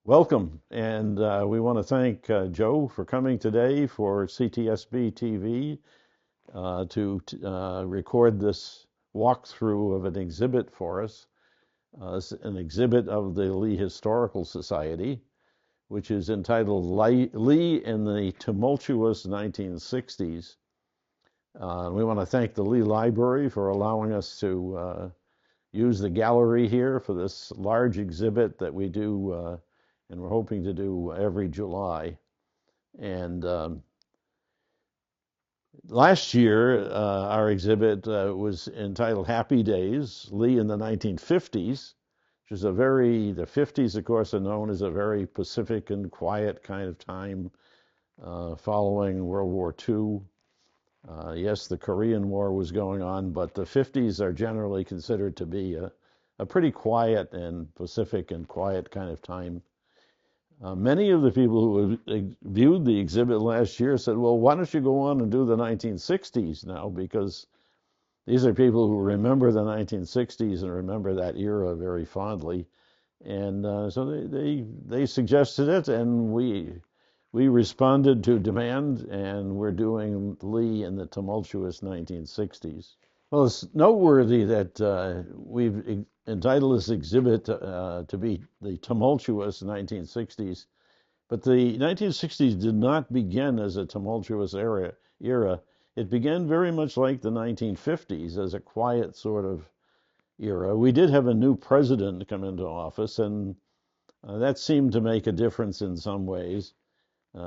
Welcome, and we want to thank Joe for coming today for CTSB TV to record this walkthrough of an exhibit for us. It's an exhibit of the Lee Historical Society, which is entitled Lee in the Tumultuous 1960s. We want to thank the Lee Library for allowing us to use the gallery here for this large exhibit that we do, and we're hoping to do every July. And last year, our exhibit was entitled Happy Days, Lee in the 1950s, which is the 50s, of course, are known as a very pacific and quiet kind of time following World War II. Yes, the Korean War was going on, but the 50s are generally considered to be a pretty quiet and pacific and quiet kind of time. Many of the people who viewed the exhibit last year said, well, why don't you go on and do the 1960s now? Because these are people who remember the 1960s and remember that era very fondly. And so they suggested it, and we responded to demand, and we're doing Lee in the tumultuous 1960s. Well, it's noteworthy that we've entitled this exhibit to be the tumultuous 1960s, but the 1960s did not begin as a tumultuous era. It began very much like the 1950s as a quiet sort of era. We did have a new president come into office, and that seemed to make a difference in some ways.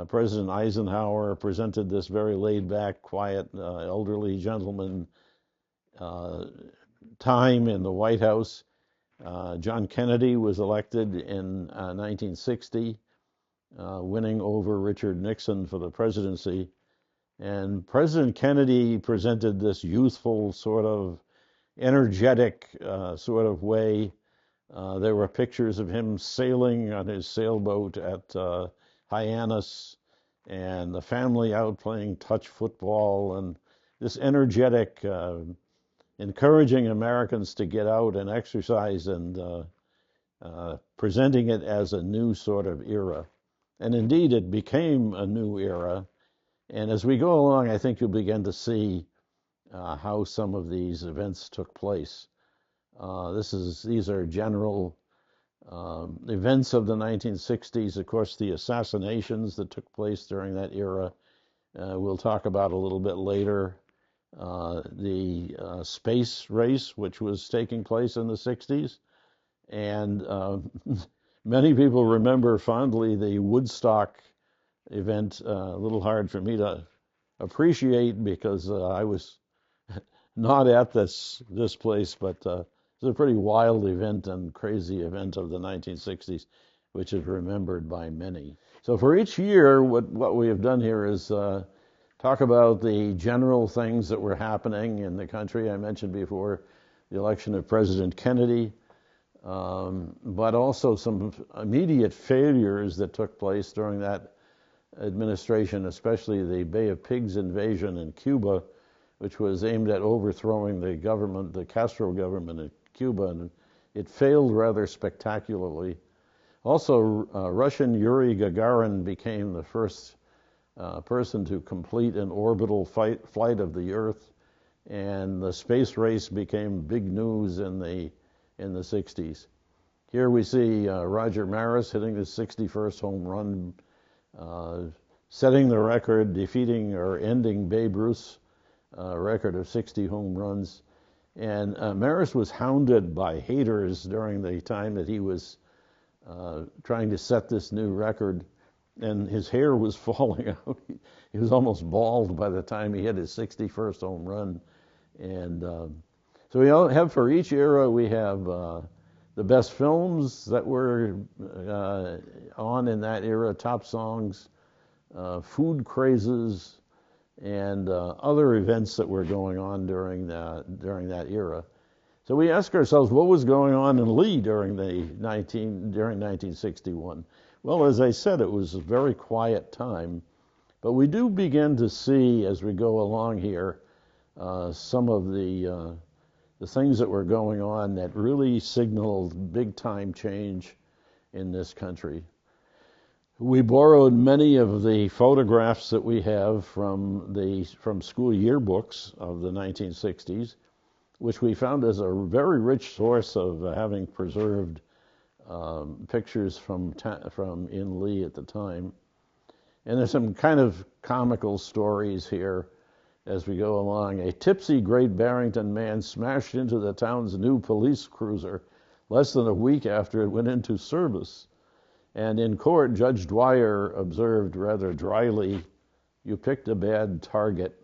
President Eisenhower presented this very laid-back, quiet, elderly gentleman time in the White House. John Kennedy was elected in 1960, winning over Richard Nixon for the presidency. And President Kennedy presented this youthful, sort of energetic sort of way. There were pictures of him sailing on his sailboat at Hyannis, and the family out playing touch football, and this energetic, encouraging Americans to get out and exercise, and presenting it as a new sort of era. And indeed, it became a new era. And as we go along, I think you'll begin to see how some of these events took place. These are general events of the 1960s. Of course, the assassinations that took place during that era, we'll talk about a little bit later. The space race, which was taking place in the 60s. And many people remember fondly the Woodstock event. A little hard for me to appreciate because I was not at this place, but it's a pretty wild event and crazy event of the 1960s, which is remembered by many. So for each year, what we have done here is talk about the general things that were happening in the country. I mentioned before the election of President Kennedy, but also some immediate failures that took place during that administration, especially the Bay of Pigs invasion in Cuba, which was aimed at overthrowing the government, the Castro government in Cuba, and it failed rather spectacularly. Also, Russian Yuri Gagarin became the first person to complete an orbital flight of the Earth, and the space race became big news in the 60s. Here we see Roger Maris hitting his 61st home run, setting the record, defeating or ending Babe Ruth's record of 60 home runs. And Maris was hounded by haters during the time that he was trying to set this new record, and his hair was falling out. He was almost bald by the time he hit his 61st home run. And so we all have, for each era, we have the best films that were on in that era, top songs, food crazes, and other events that were going on during that era. So we ask ourselves, what was going on in Lee during 1961? Well, as I said, it was a very quiet time, but we do begin to see as we go along here some of the things that were going on that really signaled big time change in this country. We borrowed many of the photographs that we have from school yearbooks of the 1960s, which we found as a very rich source of having preserved pictures from in Lee at the time. And there's some kind of comical stories here as we go along. A tipsy Great Barrington man smashed into the town's new police cruiser less than a week after it went into service. And in court, Judge Dwyer observed rather dryly, "You picked a bad target."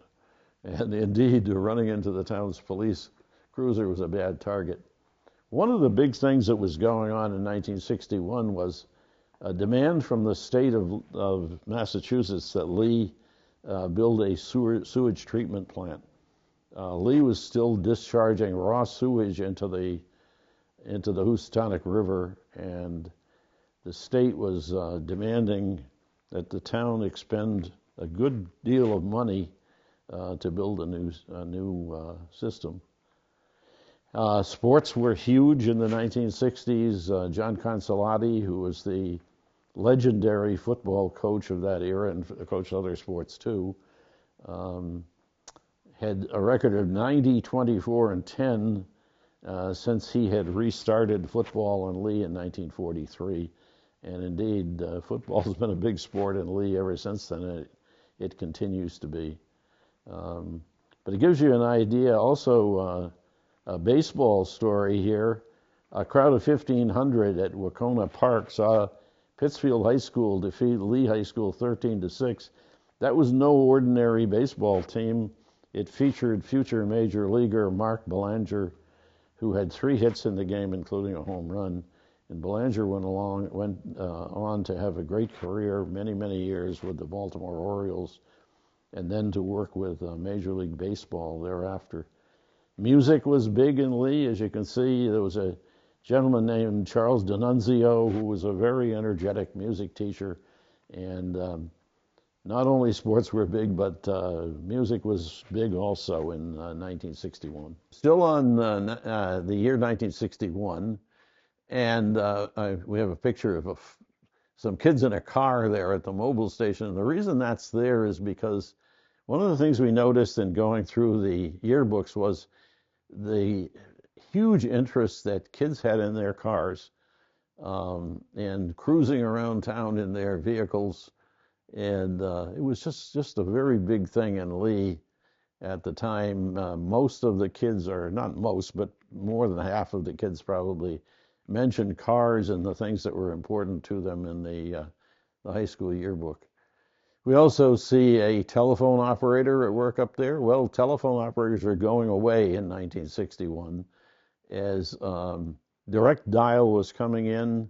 And indeed, running into the town's police cruiser was a bad target. One of the big things that was going on in 1961 was a demand from the state of Massachusetts that Lee build a sewage treatment plant. Lee was still discharging raw sewage into the Housatonic River, and the state was demanding that the town expend a good deal of money to build a new system. Sports were huge in the 1960s. John Consolati, who was the legendary football coach of that era and coached other sports too, had a record of 90, 24, and 10 since he had restarted football in Lee in 1943. And indeed, football has been a big sport in Lee ever since then, and it continues to be. But it gives you an idea. Also, a baseball story here. A crowd of 1,500 at Wacona Park saw Pittsfield High School defeat Lee High School 13-6. That was no ordinary baseball team. It featured future major leaguer Mark Belanger, who had 3 hits in the game, including a home run. And Belanger went on to have a great career, many, many years with the Baltimore Orioles, and then to work with Major League Baseball thereafter. Music was big in Lee, as you can see. There was a gentleman named Charles D'Annunzio, who was a very energetic music teacher, and not only sports were big, but music was big also in 1961. Still on the year 1961, and we have a picture of some kids in a car there at the Mobil station. And the reason that's there is because one of the things we noticed in going through the yearbooks was the huge interest that kids had in their cars and cruising around town in their vehicles. And it was just a very big thing in Lee at the time. Most of the kids, or not most, but more than half of the kids probably mentioned cars and the things that were important to them in the high school yearbook. We also see a telephone operator at work up there. Well, telephone operators are going away in 1961 as direct dial was coming in,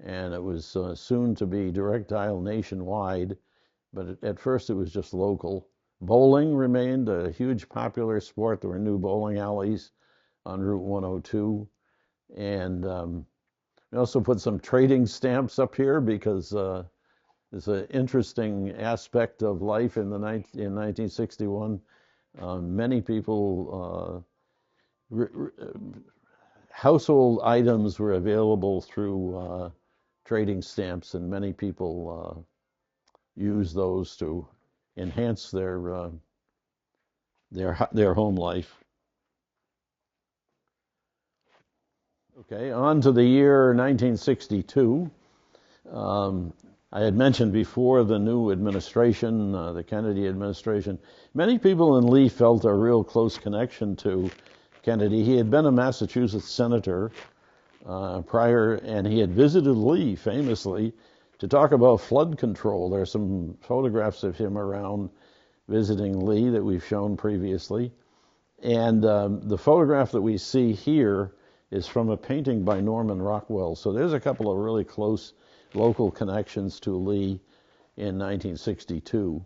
and it was soon to be direct dial nationwide, but at first it was just local. Bowling remained a huge popular sport. There were new bowling alleys on Route 102, and we also put some trading stamps up here because it's an interesting aspect of life in 1961. Many people, household items were available through trading stamps, and many people used those to enhance their home life. Okay, on to the year 1962. I had mentioned before the new administration, the Kennedy administration. Many people in Lee felt a real close connection to Kennedy. He had been a Massachusetts senator prior, and he had visited Lee famously to talk about flood control. There are some photographs of him around visiting Lee that we've shown previously. And the photograph that we see here is from a painting by Norman Rockwell. So there's a couple of really close local connections to Lee in 1962.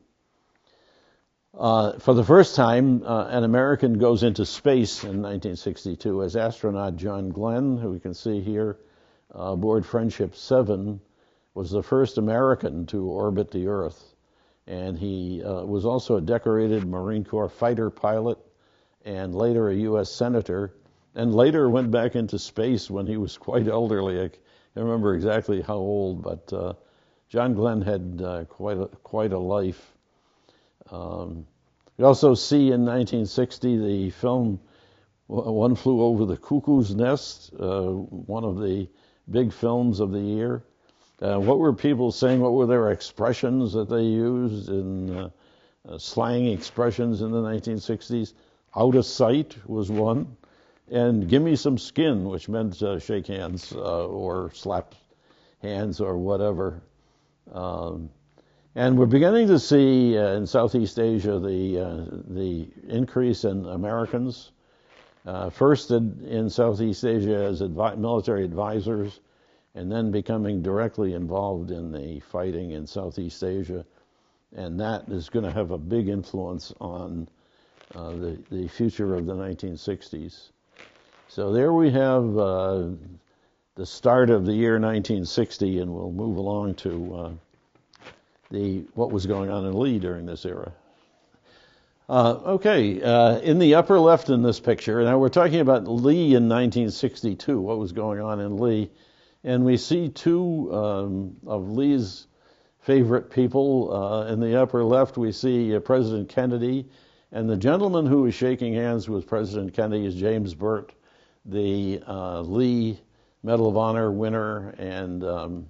For the first time, an American goes into space in 1962 as astronaut John Glenn, who we can see here aboard Friendship 7, was the first American to orbit the Earth. And he was also a decorated Marine Corps fighter pilot and later a U.S. senator, and later went back into space when he was quite elderly. I can't remember exactly how old, but John Glenn had quite a life. We also see in 1960 the film One Flew Over the Cuckoo's Nest, one of the big films of the year. What were people saying? What were their expressions that they used in slang expressions in the 1960s? Out of sight was one, and give me some skin, which meant shake hands or slap hands or whatever. And we're beginning to see in Southeast Asia the increase in Americans. First in Southeast Asia as military advisors, and then becoming directly involved in the fighting in Southeast Asia. And that is going to have a big influence on the future of the 1960s. So there we have the start of the year 1960, and we'll move along to what was going on in Lee during this era. In the upper left in this picture, now we're talking about Lee in 1962, what was going on in Lee, and we see two of Lee's favorite people. In the upper left, we see President Kennedy, and the gentleman who was shaking hands with President Kennedy is James Burt, the Lee Medal of Honor winner and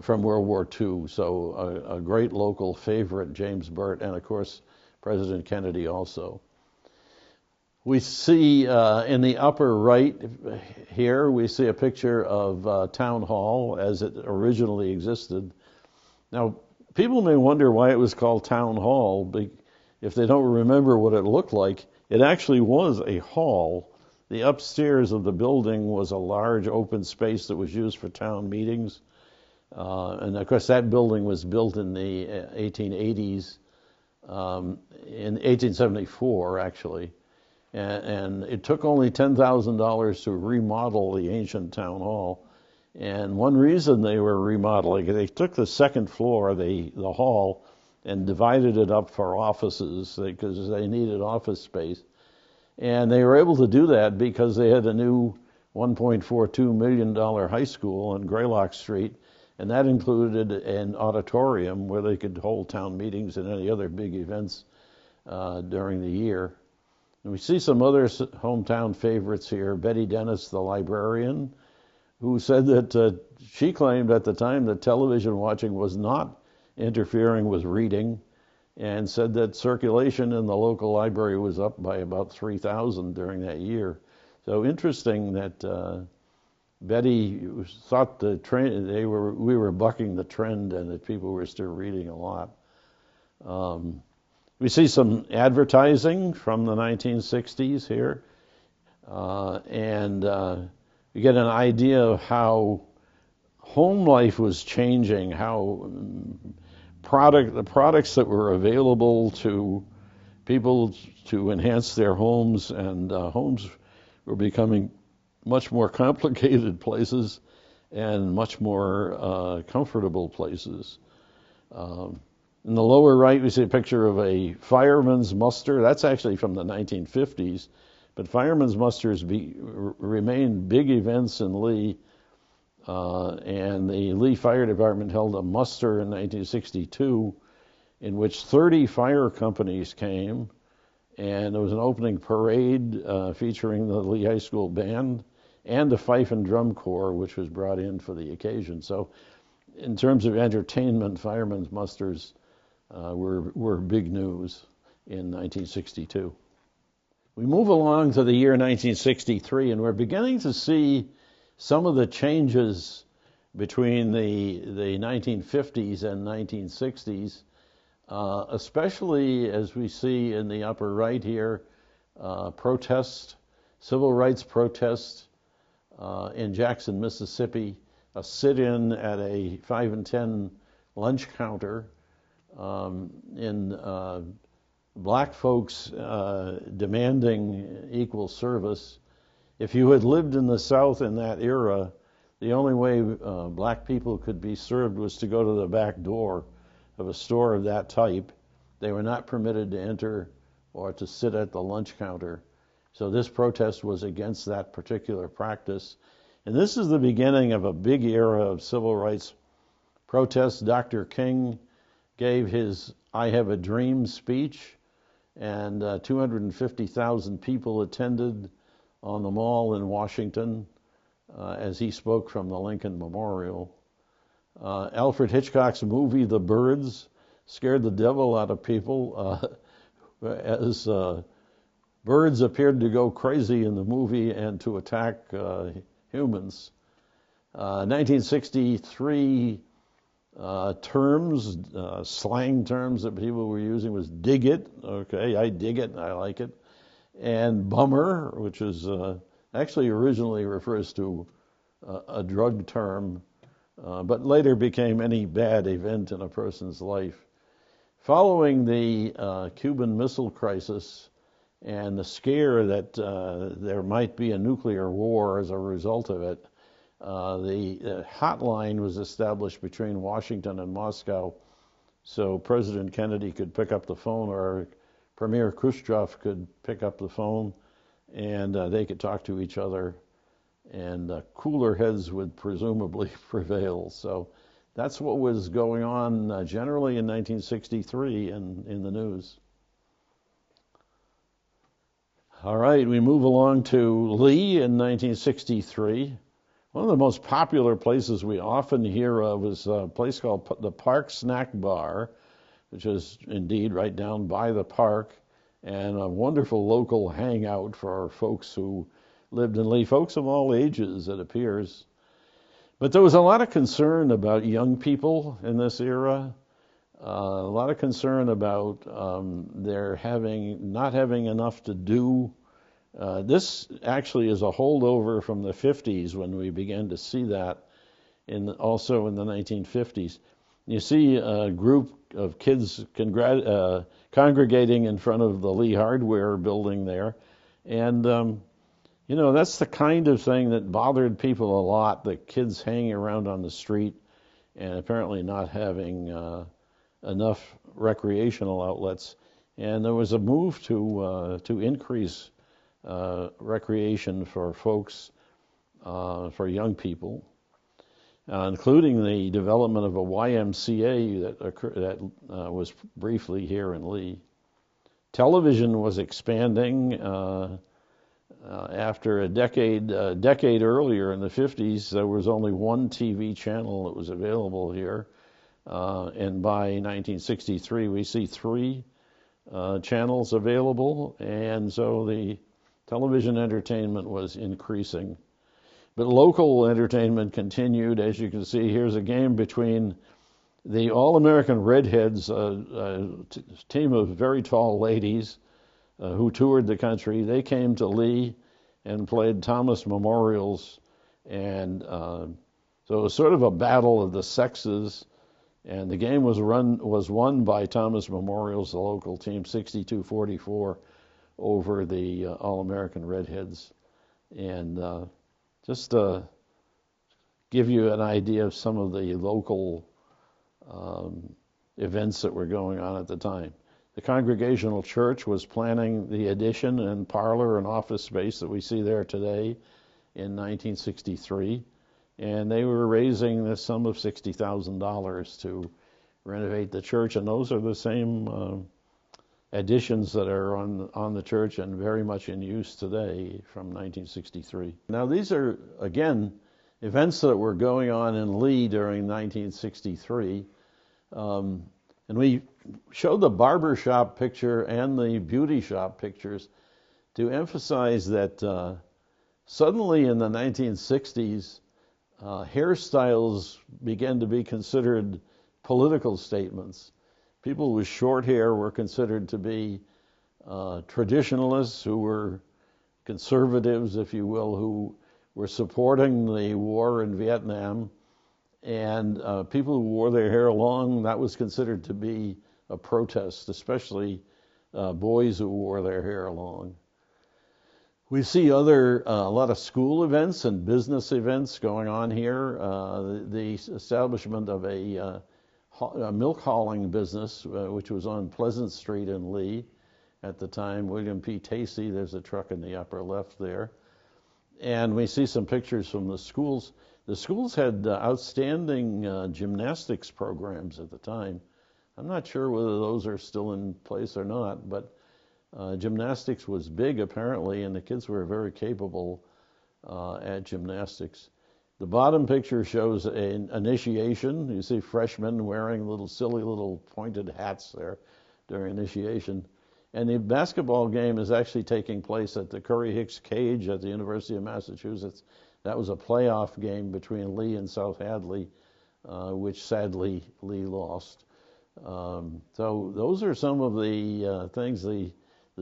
from World War II. So a great local favorite, James Burt, and of course President Kennedy also. We see in the upper right here, we see a picture of Town Hall as it originally existed. Now, people may wonder why it was called Town Hall. If they don't remember what it looked like, it actually was a hall. The upstairs of the building was a large open space that was used for town meetings. And of course, that building was built in the 1880s, in 1874, actually. And it took only $10,000 to remodel the ancient town hall. And one reason they were remodeling, they took the second floor, the hall, and divided it up for offices because they needed office space. And they were able to do that because they had a new $1.42 million high school on Greylock Street, and that included an auditorium where they could hold town meetings and any other big events during the year. And we see some other hometown favorites here. Betty Dennis, the librarian, who said that she claimed at the time that television watching was not interfering with reading, and said that circulation in the local library was up by about 3,000 during that year. So interesting that Betty thought the trend, we were bucking the trend, and that people were still reading a lot. We see some advertising from the 1960s here, and we get an idea of how home life was changing, how the products that were available to people to enhance their homes, and homes were becoming much more complicated places and much more comfortable places. In the lower right, we see a picture of a fireman's muster. That's actually from the 1950s, but fireman's musters remain big events in Lee. And the Lee Fire Department held a muster in 1962 in which 30 fire companies came, and there was an opening parade featuring the Lee High School band and a fife and drum corps, which was brought in for the occasion. So in terms of entertainment, firemen's musters were big news in 1962. We move along to the year 1963, and we're beginning to see some of the changes between the 1950s and 1960s, especially as we see in the upper right here, civil rights protests in Jackson, Mississippi, a sit-in at a 5 and 10 lunch counter, in black folks demanding equal service. If you had lived in the South in that era, the only way black people could be served was to go to the back door of a store of that type. They were not permitted to enter or to sit at the lunch counter. So this protest was against that particular practice. And this is the beginning of a big era of civil rights protests. Dr. King gave his I Have a Dream speech, and 250,000 people attended on the Mall in Washington as he spoke from the Lincoln Memorial. Alfred Hitchcock's movie The Birds scared the devil out of people as birds appeared to go crazy in the movie and to attack humans. 1963 terms, slang terms that people were using was dig it. Okay, I dig it, I like it. And bummer, which is actually originally refers to a drug term, but later became any bad event in a person's life. Following the Cuban Missile Crisis and the scare that there might be a nuclear war as a result of it, the hotline was established between Washington and Moscow, so President Kennedy could pick up the phone, or Premier Khrushchev could pick up the phone, and they could talk to each other, and cooler heads would presumably prevail. So that's what was going on generally in 1963 in the news. All right, we move along to Lee in 1963. One of the most popular places we often hear of is a place called the Park Snack Bar, which is indeed right down by the park, and a wonderful local hangout for folks who lived in Lee, folks of all ages, it appears. But there was a lot of concern about young people in this era, a lot of concern about their not having enough to do. This actually is a holdover from the 50s when we began to see that, also in the 1950s. You see a group of kids congregating in front of the Lee Hardware building there. And, that's the kind of thing that bothered people a lot, the kids hanging around on the street and apparently not having enough recreational outlets. And there was a move to increase recreation for folks, for young people, including the development of a YMCA that was briefly here in Lee. Television was expanding after a decade earlier in the 50s. There was only one TV channel that was available here, and by 1963 we see 3 channels available, and so the television entertainment was increasing. But local entertainment continued. As you can see, here's a game between the All-American Redheads, a team of very tall ladies who toured the country. They came to Lee and played Thomas Memorials, and so it was sort of a battle of the sexes, and the game was won by Thomas Memorials, the local team, 62-44 over the All-American Redheads. And just to give you an idea of some of the local events that were going on at the time. The Congregational Church was planning the addition and parlor and office space that we see there today in 1963, and they were raising the sum of $60,000 to renovate the church, and those are the same additions that are on the church and very much in use today from 1963. Now these are, again, events that were going on in Lee during 1963. And we showed the barber shop picture and the beauty shop pictures to emphasize that suddenly in the 1960s, hairstyles began to be considered political statements. People with short hair were considered to be traditionalists who were conservatives, if you will, who were supporting the war in Vietnam. And people who wore their hair long, that was considered to be a protest, especially boys who wore their hair long. We see a lot of school events and business events going on here. The establishment of a milk hauling business, which was on Pleasant Street in Lee at the time. William P. Tacey, there's a truck in the upper left there. And we see some pictures from the schools. The schools had outstanding gymnastics programs at the time. I'm not sure whether those are still in place or not, but gymnastics was big apparently, and the kids were very capable at gymnastics. The bottom picture shows an initiation. You see freshmen wearing little silly little pointed hats there during initiation. And the basketball game is actually taking place at the Curry-Hicks Cage at the University of Massachusetts. That was a playoff game between Lee and South Hadley, which sadly Lee lost. So those are some of the things. The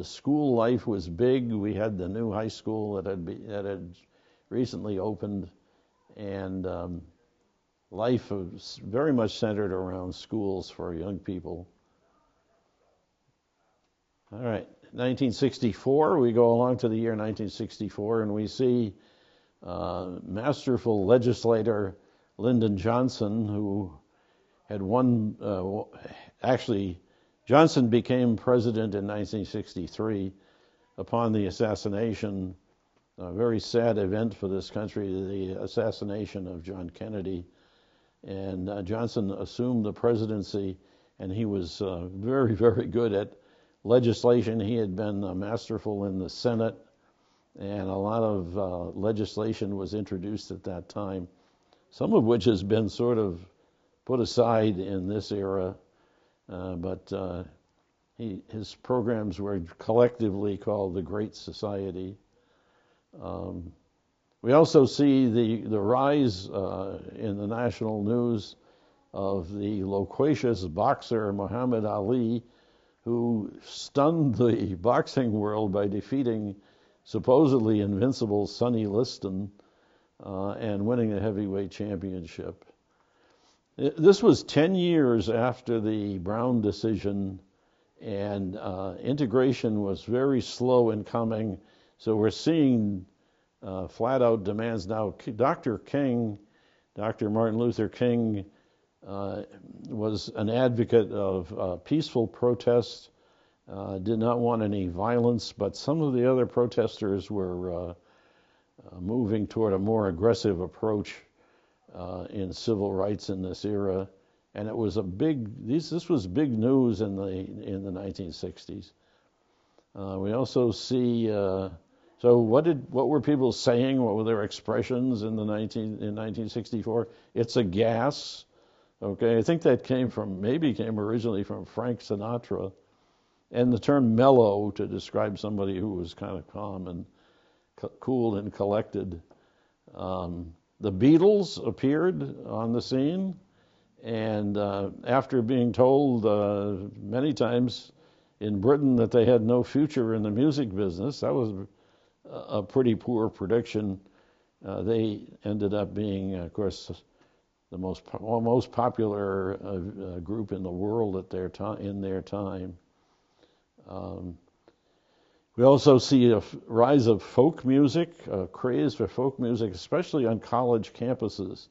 school life was big. We had the new high school that had recently opened, and life was very much centered around schools for young people. All right, 1964, we go along to the year 1964, and we see masterful legislator Lyndon Johnson, who had won, actually, Johnson became president in 1963 upon the assassination, a very sad event for this country, the assassination of John Kennedy. And Johnson assumed the presidency, and he was very, very good at legislation. He had been masterful in the Senate, and a lot of legislation was introduced at that time, some of which has been sort of put aside in this era, but his programs were collectively called the Great Society. We also see the rise in the national news of the loquacious boxer Muhammad Ali, who stunned the boxing world by defeating supposedly invincible Sonny Liston and winning the heavyweight championship. This was 10 years after the Brown decision, and integration was very slow in coming. So we're seeing flat-out demands now. Dr. Martin Luther King, was an advocate of peaceful protest, did not want any violence, but some of the other protesters were moving toward a more aggressive approach in civil rights in this era, and it was this was big news in the 1960s. We also see so what were people saying? What were their expressions in 1964? It's a gas. Okay, I think that came originally from Frank Sinatra, and the term mellow to describe somebody who was kind of calm and cool and collected. The Beatles appeared on the scene, and after being told many times in Britain that they had no future in the music business, that was a pretty poor prediction. They ended up being, of course, the most popular group in the world at in their time. We also see a rise of folk music, a craze for folk music, especially on college campuses,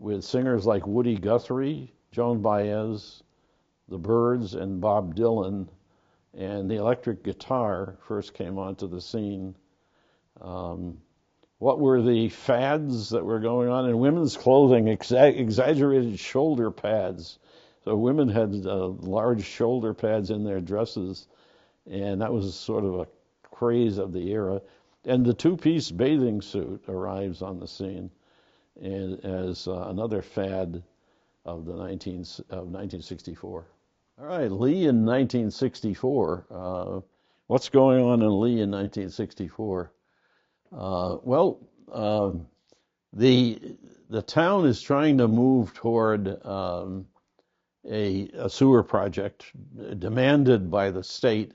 with singers like Woody Guthrie, Joan Baez, the Byrds, and Bob Dylan. And the electric guitar first came onto the scene. What were the fads that were going on in women's clothing? Exaggerated shoulder pads. So women had large shoulder pads in their dresses, and that was sort of a craze of the era. And the two-piece bathing suit arrives on the scene as another fad of 1964. All right, Lee in 1964. What's going on in Lee in 1964? The town is trying to move toward a sewer project demanded by the state.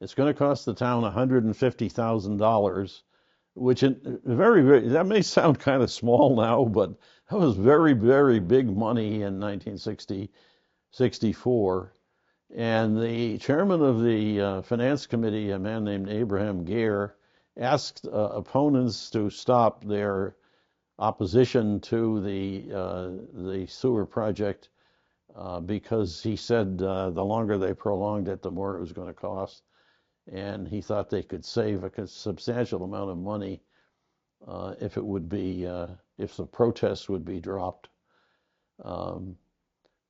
It's going to cost the town $150,000, which that may sound kind of small now, but that was very, very big money in 1964. And the chairman of the finance committee, a man named Abraham Gare, asked opponents to stop their opposition to the sewer project because he said the longer they prolonged it, the more it was going to cost. And he thought they could save a substantial amount of money if it would be if the protests would be dropped. Um,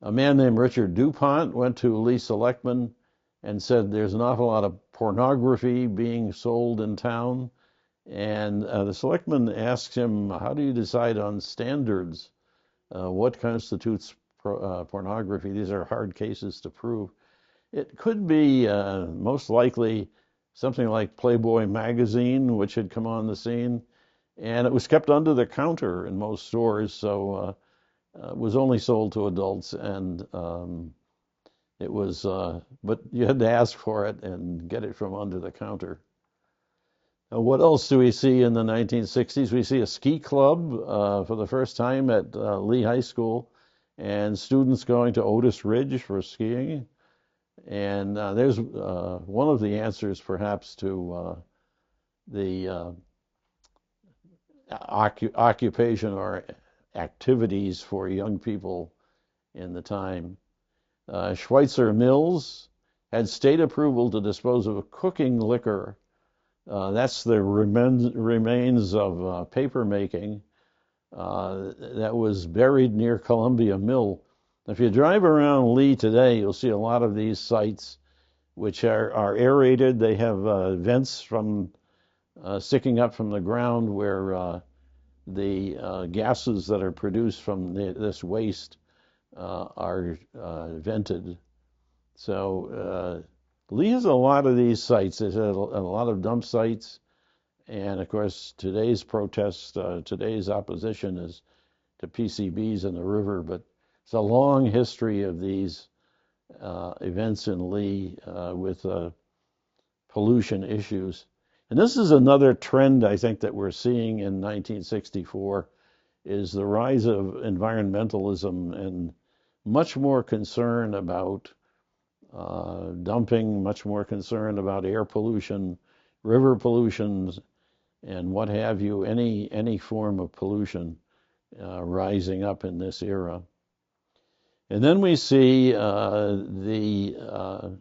a man named Richard DuPont went to Lee Selectman and said there's an awful lot of pornography being sold in town. And the selectman asked him, how do you decide on standards? What constitutes pornography? These are hard cases to prove. It could be most likely something like Playboy magazine, which had come on the scene, and it was kept under the counter in most stores, so it was only sold to adults, and it was, but you had to ask for it and get it from under the counter. What else do we see in the 1960s? We see a ski club for the first time at Lee High School, and students going to Otis Ridge for skiing. And there's one of the answers, perhaps, to the occupation or activities for young people in the time. Schweitzer Mills had state approval to dispose of cooking liquor. That's the remains of paper making that was buried near Columbia Mill. If you drive around Lee today, you'll see a lot of these sites which are aerated. They have vents from sticking up from the ground where the gases that are produced from this waste are vented. So Lee has a lot of these sites. There's a lot of dump sites. And of course, today's protest, today's opposition is to PCBs in the river, but it's a long history of these events in Lee with pollution issues. And this is another trend, I think, that we're seeing in 1964, is the rise of environmentalism and much more concern about dumping, much more concern about air pollution, river pollution, and what have you, any form of pollution rising up in this era. And then we see the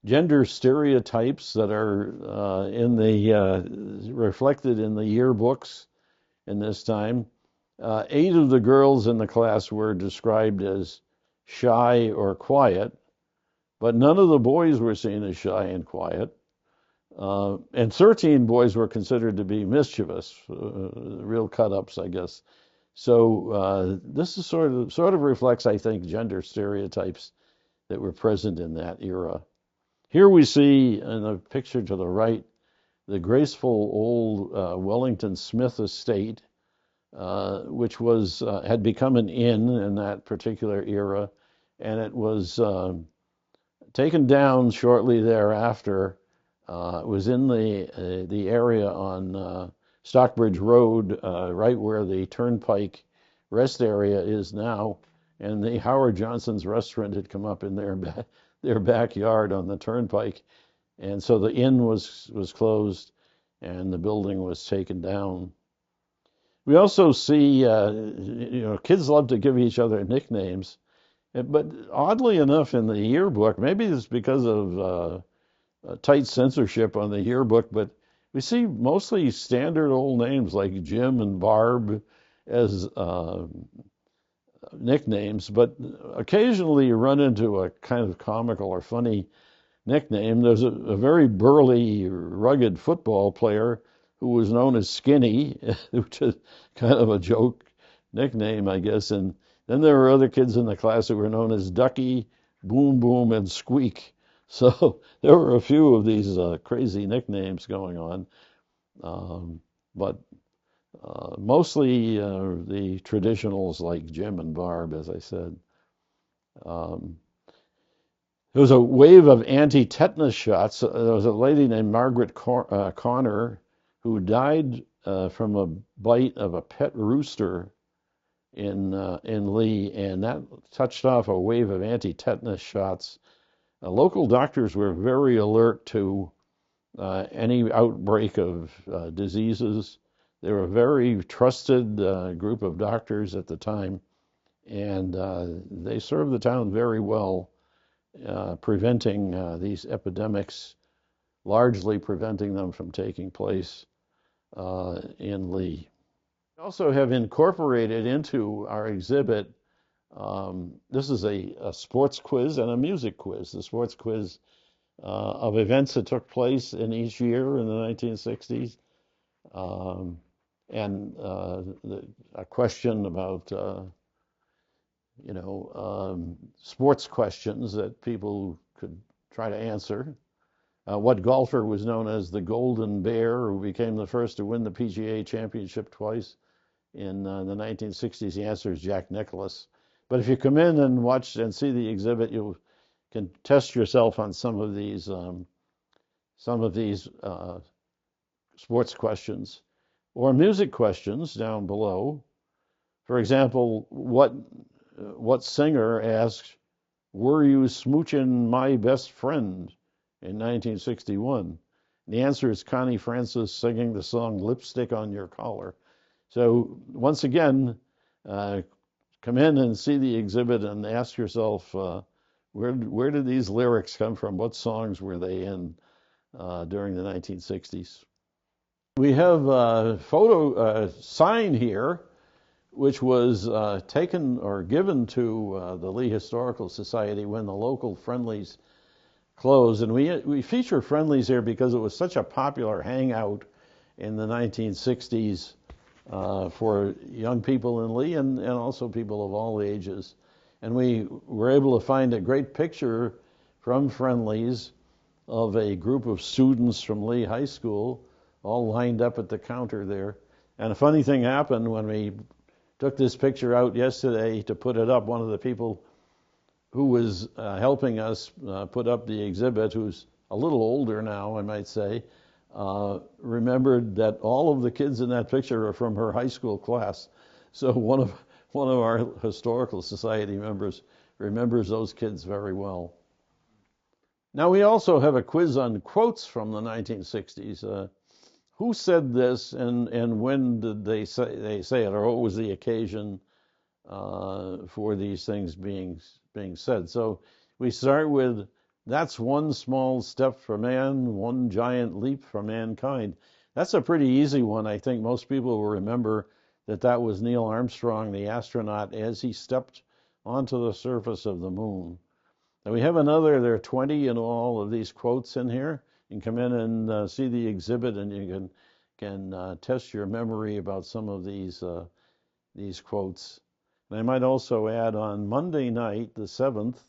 gender stereotypes that are in the reflected in the yearbooks in this time. 8 of the girls in the class were described as shy or quiet, but none of the boys were seen as shy and quiet. And 13 boys were considered to be mischievous, real cut-ups, I guess. So this is sort of reflects, I think, gender stereotypes that were present in that era. Here we see in the picture to the right the graceful old Wellington Smith estate, which was had become an inn in that particular era, and it was taken down shortly thereafter. It was in the area on Stockbridge Road, right where the Turnpike rest area is now, and the Howard Johnson's restaurant had come up in their backyard on the Turnpike, and so the inn was closed, and the building was taken down. We also see, kids love to give each other nicknames, but oddly enough, in the yearbook, maybe it's because of tight censorship on the yearbook, but we see mostly standard old names like Jim and Barb as nicknames, but occasionally you run into a kind of comical or funny nickname. There's a very burly, rugged football player who was known as Skinny, which is kind of a joke nickname, I guess. And then there were other kids in the class who were known as Ducky, Boom Boom, and Squeak. So there were a few of these crazy nicknames going on, but mostly the traditionals like Jim and Barb, as I said. There was a wave of anti-tetanus shots. There was a lady named Margaret Connor who died from a bite of a pet rooster in Lee, and that touched off a wave of anti-tetanus shots. Local doctors were very alert to any outbreak of diseases. They were a very trusted group of doctors at the time, and they served the town very well, preventing these epidemics, largely preventing them from taking place. in Lee. We also have incorporated into our exhibit, this is a sports quiz and a music quiz. The sports quiz of events that took place in each year in the 1960s, um, and a question about sports questions that people could try to answer. What golfer was known as the Golden Bear, who became the first to win the PGA Championship twice in the 1960s? The answer is Jack Nicklaus. But if you come in and watch and see the exhibit, you can test yourself on some of these sports questions or music questions down below. For example, what singer asked, "Were you smooching my best friend?" in 1961? The answer is Connie Francis singing the song "Lipstick on Your Collar." So once again, come in and see the exhibit and ask yourself, where did these lyrics come from? What songs were they in during the 1960s? We have a photo sign here, which was taken or given to the Lee Historical Society when the local Friendlies closed. And we feature Friendlies here because it was such a popular hangout in the 1960s for young people in Lee and also people of all ages. And we were able to find a great picture from Friendlies of a group of students from Lee High School all lined up at the counter there. And a funny thing happened when we took this picture out yesterday to put it up. One of the people who was helping us put up the exhibit, who's a little older now, I might say, remembered that all of the kids in that picture are from her high school class. So one of our Historical Society members remembers those kids very well. Now we also have a quiz on quotes from the 1960s. Who said this, and when did they say it, or what was the occasion for these things being said? So we start with, "That's one small step for man, one giant leap for mankind." That's a pretty easy one. I think most people will remember that was Neil Armstrong, the astronaut, as he stepped onto the surface of the moon. And we have another, there are 20 in all of these quotes in here. You can come in and see the exhibit, and you can test your memory about some of these quotes. And I might also add, on Monday night, the 7th,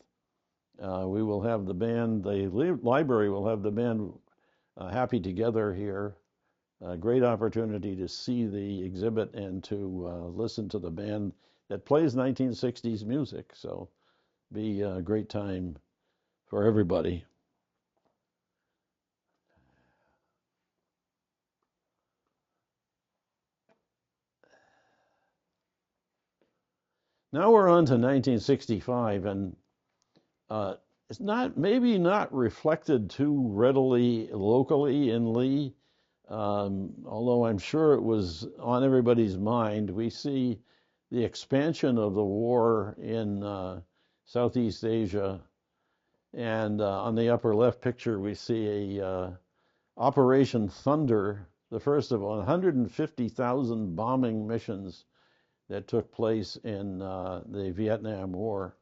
we will have the band, the library will have the band Happy Together here. A great opportunity to see the exhibit and to listen to the band that plays 1960s music. So be a great time for everybody. Now we're on to 1965, and it's maybe not reflected too readily locally in Lee, although I'm sure it was on everybody's mind. We see the expansion of the war in Southeast Asia, and on the upper left picture we see a Operation Thunder, the first of 150,000 bombing missions that took place in the Vietnam War.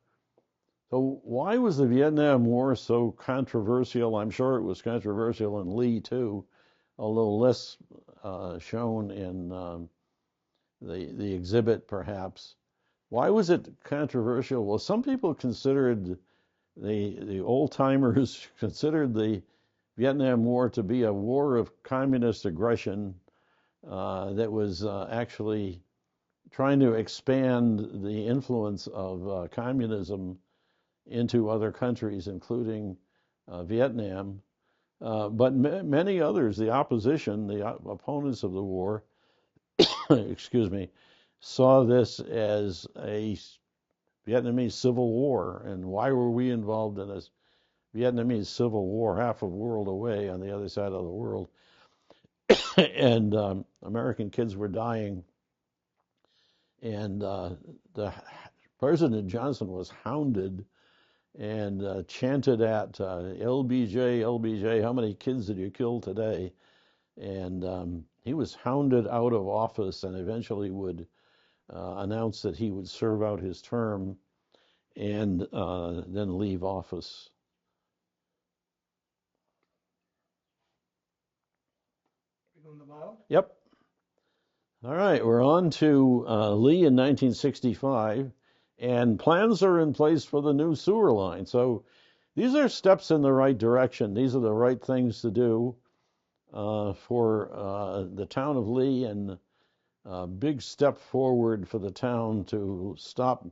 So why was the Vietnam War so controversial? I'm sure it was controversial in Lee too, although less shown in the exhibit perhaps. Why was it controversial? Well, some people considered, the old-timers considered the Vietnam War to be a war of communist aggression that was actually trying to expand the influence of communism into other countries, including Vietnam. But many others, the opposition, the opponents of the war, excuse me, saw this as a Vietnamese civil war. And why were we involved in this Vietnamese civil war, half a world away on the other side of the world? And American kids were dying. And the President Johnson was hounded and chanted at LBJ, LBJ, how many kids did you kill today? And he was hounded out of office and eventually would announce that he would serve out his term and then leave office. Yep. All right, we're on to Lee in 1965, and plans are in place for the new sewer line. So these are steps in the right direction. These are the right things to do for the town of Lee, and a big step forward for the town to stop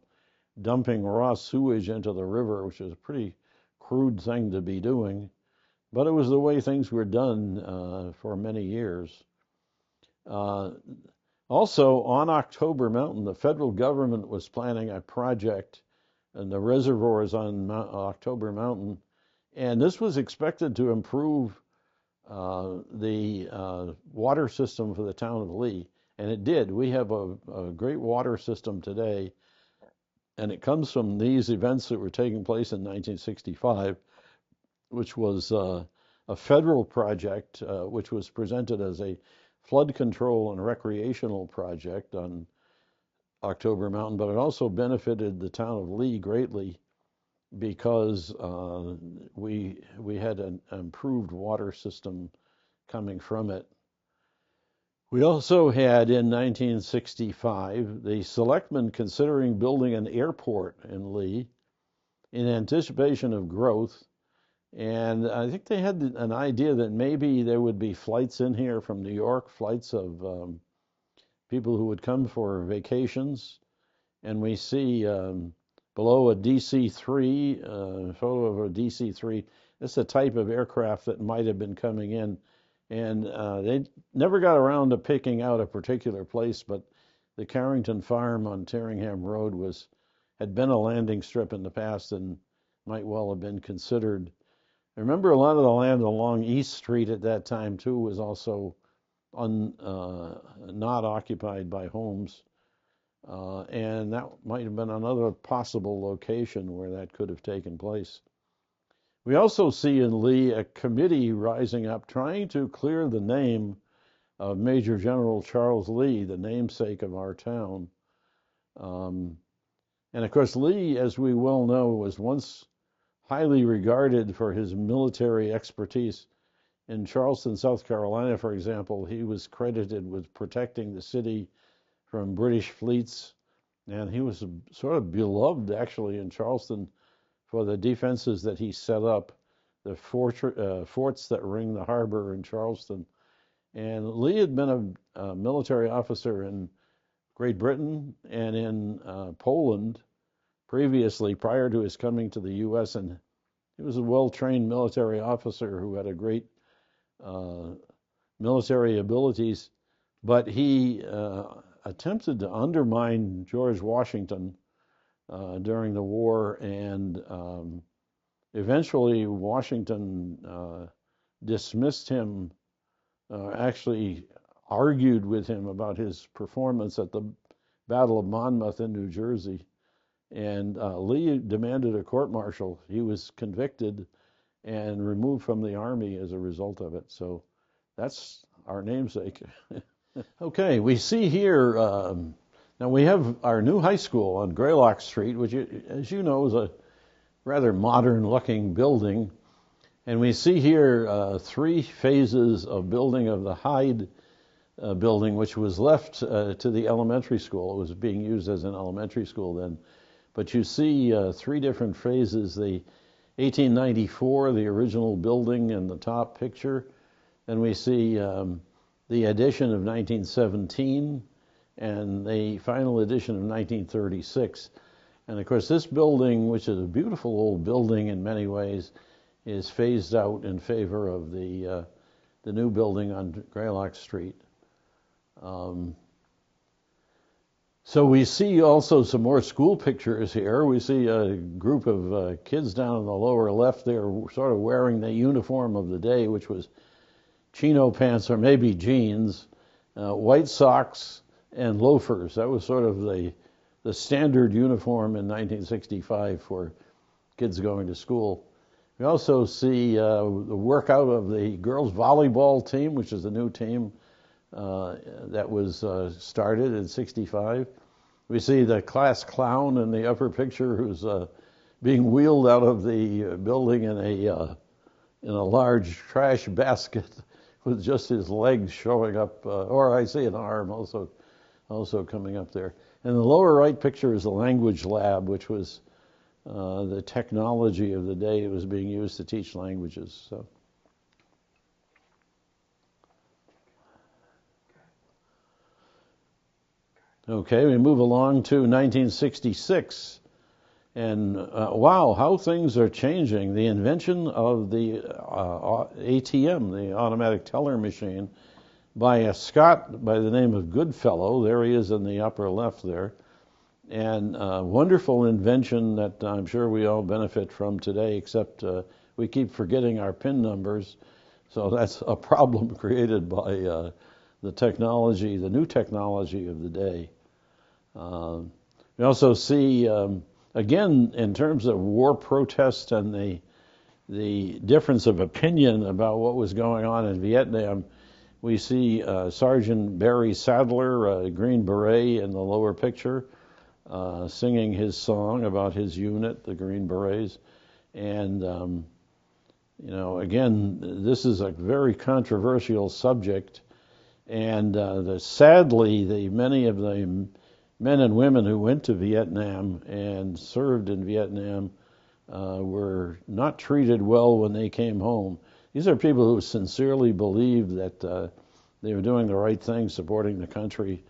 dumping raw sewage into the river, which is a pretty crude thing to be doing. But it was the way things were done for many years. Also, on October Mountain, the federal government was planning a project in the reservoirs on October Mountain, and this was expected to improve the water system for the town of Lee, and it did. We have a great water system today, and it comes from these events that were taking place in 1965, which was a federal project which was presented as a flood control and recreational project on October Mountain, but it also benefited the town of Lee greatly because we had an improved water system coming from it. We also had in 1965 the selectmen considering building an airport in Lee in anticipation of growth. And I think they had an idea that maybe there would be flights in here from New York, flights of people who would come for vacations. And we see below a DC-3, photo of a DC-3. It's a type of aircraft that might have been coming in. And they never got around to picking out a particular place, but the Carrington Farm on Terringham Road had been a landing strip in the past and might well have been considered. I remember a lot of the land along East Street at that time, too, was also not occupied by homes. And that might have been another possible location where that could have taken place. We also see in Lee a committee rising up trying to clear the name of Major General Charles Lee, the namesake of our town. And of course, Lee, as we well know, was once highly regarded for his military expertise. In Charleston, South Carolina, for example, he was credited with protecting the city from British fleets, and he was sort of beloved, actually, in Charleston for the defenses that he set up, the forts that ring the harbor in Charleston. And Lee had been a military officer in Great Britain and in Poland previously, prior to his coming to the U.S., and he was a well-trained military officer who had a great military abilities, but he attempted to undermine George Washington during the war, and eventually Washington dismissed him, actually argued with him about his performance at the Battle of Monmouth in New Jersey. And Lee demanded a court-martial. He was convicted and removed from the Army as a result of it. So that's our namesake. Okay, we see here, now we have our new high school on Greylock Street, which, as you know, is a rather modern-looking building. And we see here 3 phases of building of the Hyde building, which was left to the elementary school. It was being used as an elementary school then. But you see 3 different phases. The 1894, the original building in the top picture. Then we see the addition of 1917 and the final edition of 1936. And of course, this building, which is a beautiful old building in many ways, is phased out in favor of the new building on Greylock Street. So we see also some more school pictures here. We see a group of kids down in the lower left there sort of wearing the uniform of the day, which was chino pants or maybe jeans, white socks, and loafers. That was sort of the standard uniform in 1965 for kids going to school. We also see the workout of the girls volleyball team, which is a new team that was started in '65. We see the class clown in the upper picture, who's being wheeled out of the building in a large trash basket with just his legs showing up, or I see an arm also coming up there. And the lower right picture is the language lab, which was the technology of the day. It was being used to teach languages. So. Okay, we move along to 1966. And wow, how things are changing. The invention of the ATM, the automatic teller machine, by a Scot by the name of Goodfellow. There he is in the upper left there. And wonderful invention that I'm sure we all benefit from today, except we keep forgetting our PIN numbers. So that's a problem created by the technology, the new technology of the day. We also see, again, in terms of war protest and the difference of opinion about what was going on in Vietnam, we see Sergeant Barry Sadler, a Green Beret in the lower picture, singing his song about his unit, the Green Berets. And, again, this is a very controversial subject. And sadly, many of the men and women who went to Vietnam and served in Vietnam were not treated well when they came home. These are people who sincerely believed that they were doing the right thing, supporting the country,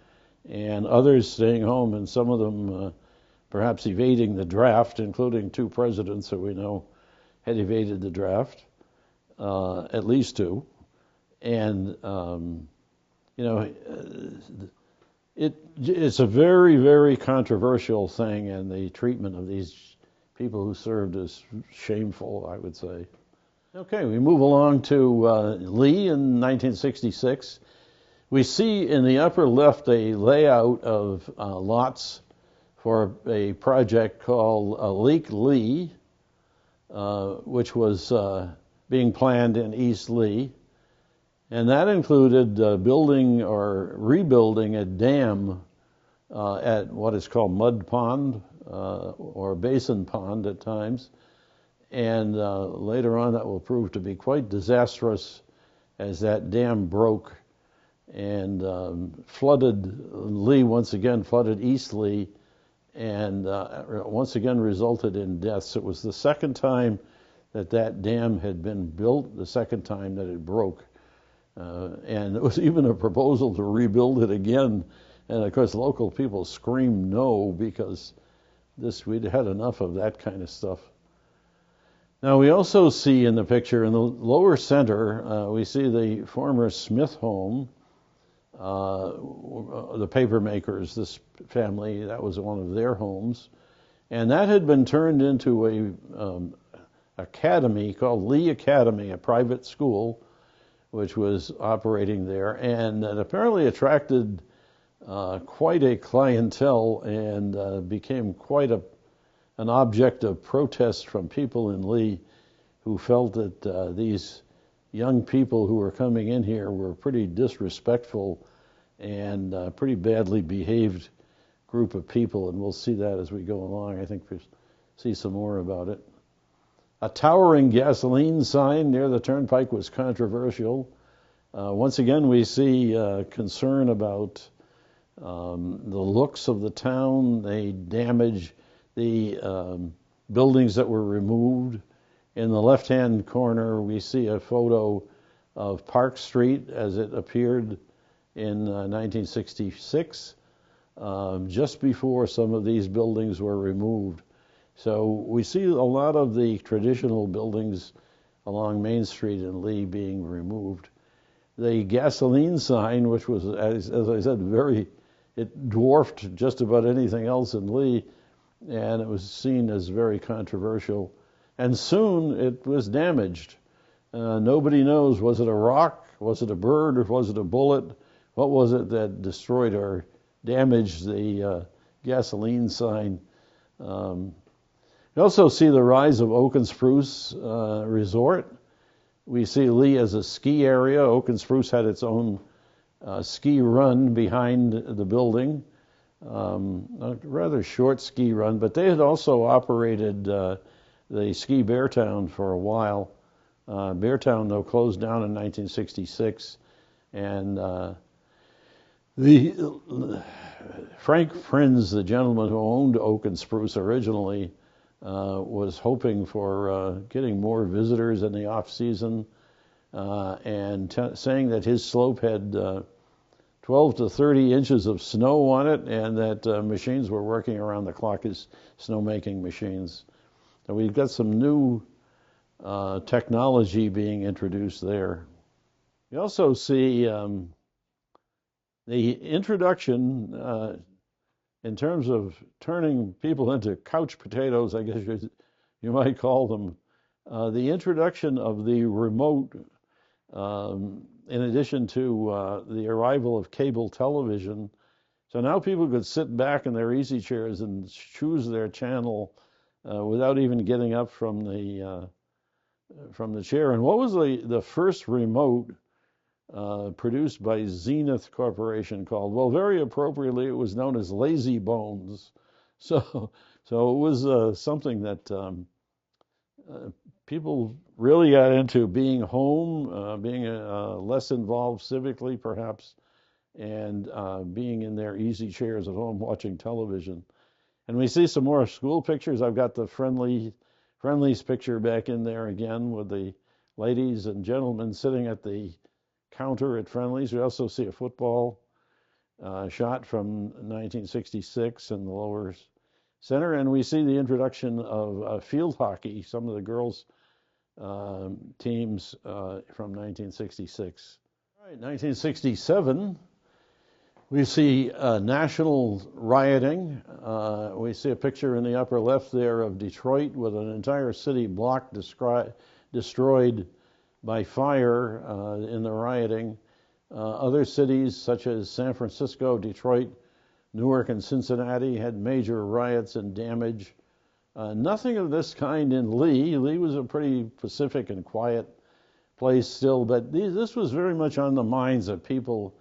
and others staying home, and some of them perhaps evading the draft, including two presidents who we know had evaded the draft, at least two. And, it's a very, very controversial thing, and the treatment of these people who served is shameful, I would say. Okay, we move along to Lee in 1966. We see in the upper left a layout of lots for a project called Lake Lee, which was being planned in East Lee. And that included building or rebuilding a dam at what is called Mud Pond or Basin Pond at times. And later on that will prove to be quite disastrous as that dam broke and flooded Lee once again, flooded East Lee, and once again resulted in deaths. It was the second time that dam had been built, the second time that it broke. And there was even a proposal to rebuild it again. And of course, local people screamed no, because we'd had enough of that kind of stuff. Now, we also see in the picture in the lower center, we see the former Smith home, the paper makers, this family, that was one of their homes. And that had been turned into a academy called Lee Academy, a private school, which was operating there, and it apparently attracted quite a clientele and became quite an object of protest from people in Lee who felt that these young people who were coming in here were pretty disrespectful and pretty badly behaved group of people, and we'll see that as we go along. I think we'll see some more about it. A towering gasoline sign near the turnpike was controversial. Once again, we see concern about the looks of the town. They damage the buildings that were removed. In the left-hand corner, we see a photo of Park Street as it appeared in 1966, just before some of these buildings were removed. So we see a lot of the traditional buildings along Main Street in Lee being removed. The gasoline sign, which was, as I said, it dwarfed just about anything else in Lee, and it was seen as very controversial. And soon it was damaged. Nobody knows, was it a rock, was it a bird, or was it a bullet? What was it that destroyed or damaged the gasoline sign? You also see the rise of Oak and Spruce Resort. We see Lee as a ski area. Oak and Spruce had its own ski run behind the building, a rather short ski run, but they had also operated the Ski Beartown for a while. Beartown, though, closed down in 1966, and Frank Prinz, the gentleman who owned Oak and Spruce originally, was hoping for getting more visitors in the off season, and saying that his slope had 12 to 30 inches of snow on it, and that machines were working around the clock as snowmaking machines. So we've got some new technology being introduced there. You also see the introduction in terms of turning people into couch potatoes, I guess you might call them, the introduction of the remote, in addition to the arrival of cable television. So now people could sit back in their easy chairs and choose their channel without even getting up from the chair. And what was the first remote produced by Zenith Corporation called? Well, very appropriately, it was known as Lazy Bones. So it was something that people really got into, being home, being less involved civically, perhaps, and being in their easy chairs at home watching television. And we see some more school pictures. I've got the Friendly's picture back in there again with the ladies and gentlemen sitting at the counter at Friendly's. We also see a football shot from 1966 in the lower center, and we see the introduction of field hockey, some of the girls' teams from 1966. All right, 1967, we see national rioting. We see a picture in the upper left there of Detroit with an entire city block destroyed by fire in the rioting. Other cities such as San Francisco, Detroit, Newark, and Cincinnati had major riots and damage. Nothing of this kind in Lee. Lee was a pretty pacific and quiet place still, but this was very much on the minds of people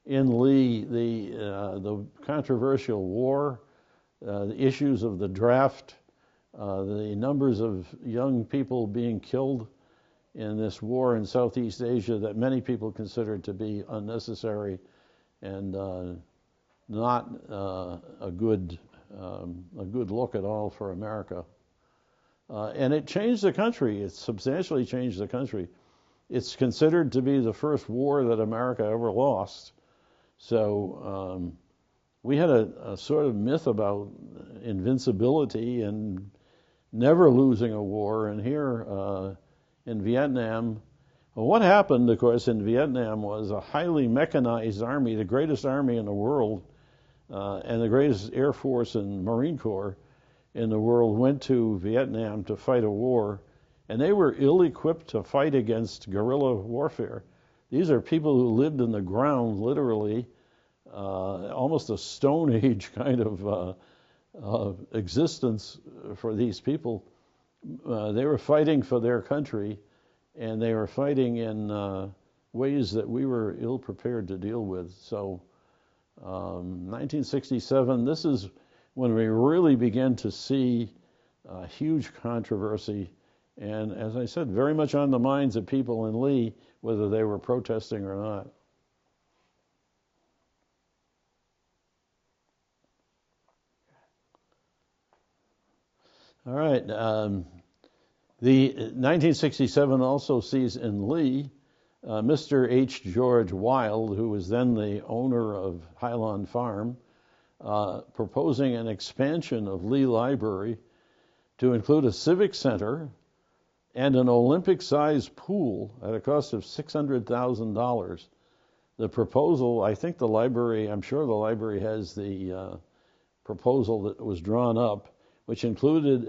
in Lee. The controversial war, the issues of the draft, the numbers of young people being killed in this war in Southeast Asia that many people considered to be unnecessary and not a good look at all for America. And it changed the country. It substantially changed the country. It's considered to be the first war that America ever lost. So we had a sort of myth about invincibility and never losing a war. And here in Vietnam, well, what happened, of course, in Vietnam was a highly mechanized army, the greatest army in the world, and the greatest Air Force and Marine Corps in the world went to Vietnam to fight a war, and they were ill-equipped to fight against guerrilla warfare. These are people who lived in the ground, literally, almost a Stone Age kind of existence for these people. They were fighting for their country, and they were fighting in ways that we were ill-prepared to deal with. So 1967, this is when we really began to see huge controversy, and as I said, very much on the minds of people in Lee, whether they were protesting or not. All right. The 1967 also sees in Lee Mr. H. George Wilde, who was then the owner of Highland Farm, proposing an expansion of Lee Library to include a civic center and an Olympic-sized pool at a cost of $600,000. The proposal, I'm sure the library has the proposal that was drawn up, which included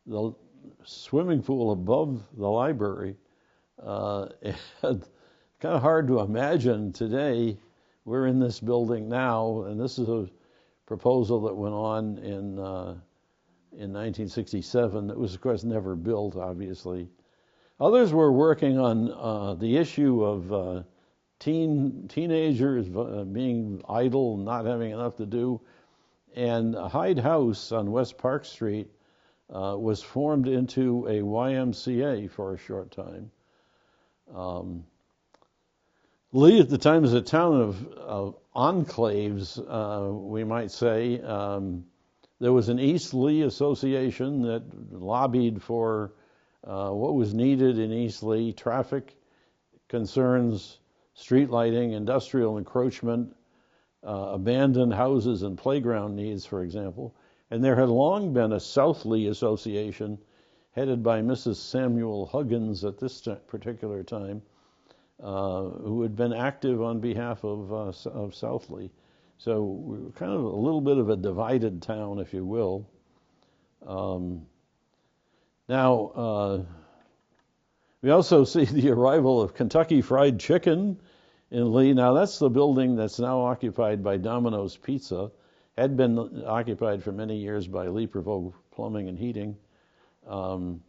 the swimming pool above the library. Kind of hard to imagine today. We're in this building now, and this is a proposal that went on in 1967 that was, of course, never built, obviously. Others were working on the issue of teenagers being idle, not having enough to do. And Hyde House on West Park Street was formed into a YMCA for a short time. Lee at the time was a town of enclaves, we might say. There was an East Lee Association that lobbied for what was needed in East Lee: traffic concerns, street lighting, industrial encroachment, abandoned houses and playground needs, for example. And there had long been a South Lee Association headed by Mrs. Samuel Huggins at this particular time, who had been active on behalf of South Lee. So we were kind of a little bit of a divided town, if you will. Now, we also see the arrival of Kentucky Fried Chicken in Lee. Now, that's the building that's now occupied by Domino's Pizza. Had been occupied for many years by Lee Prevost Plumbing and Heating. And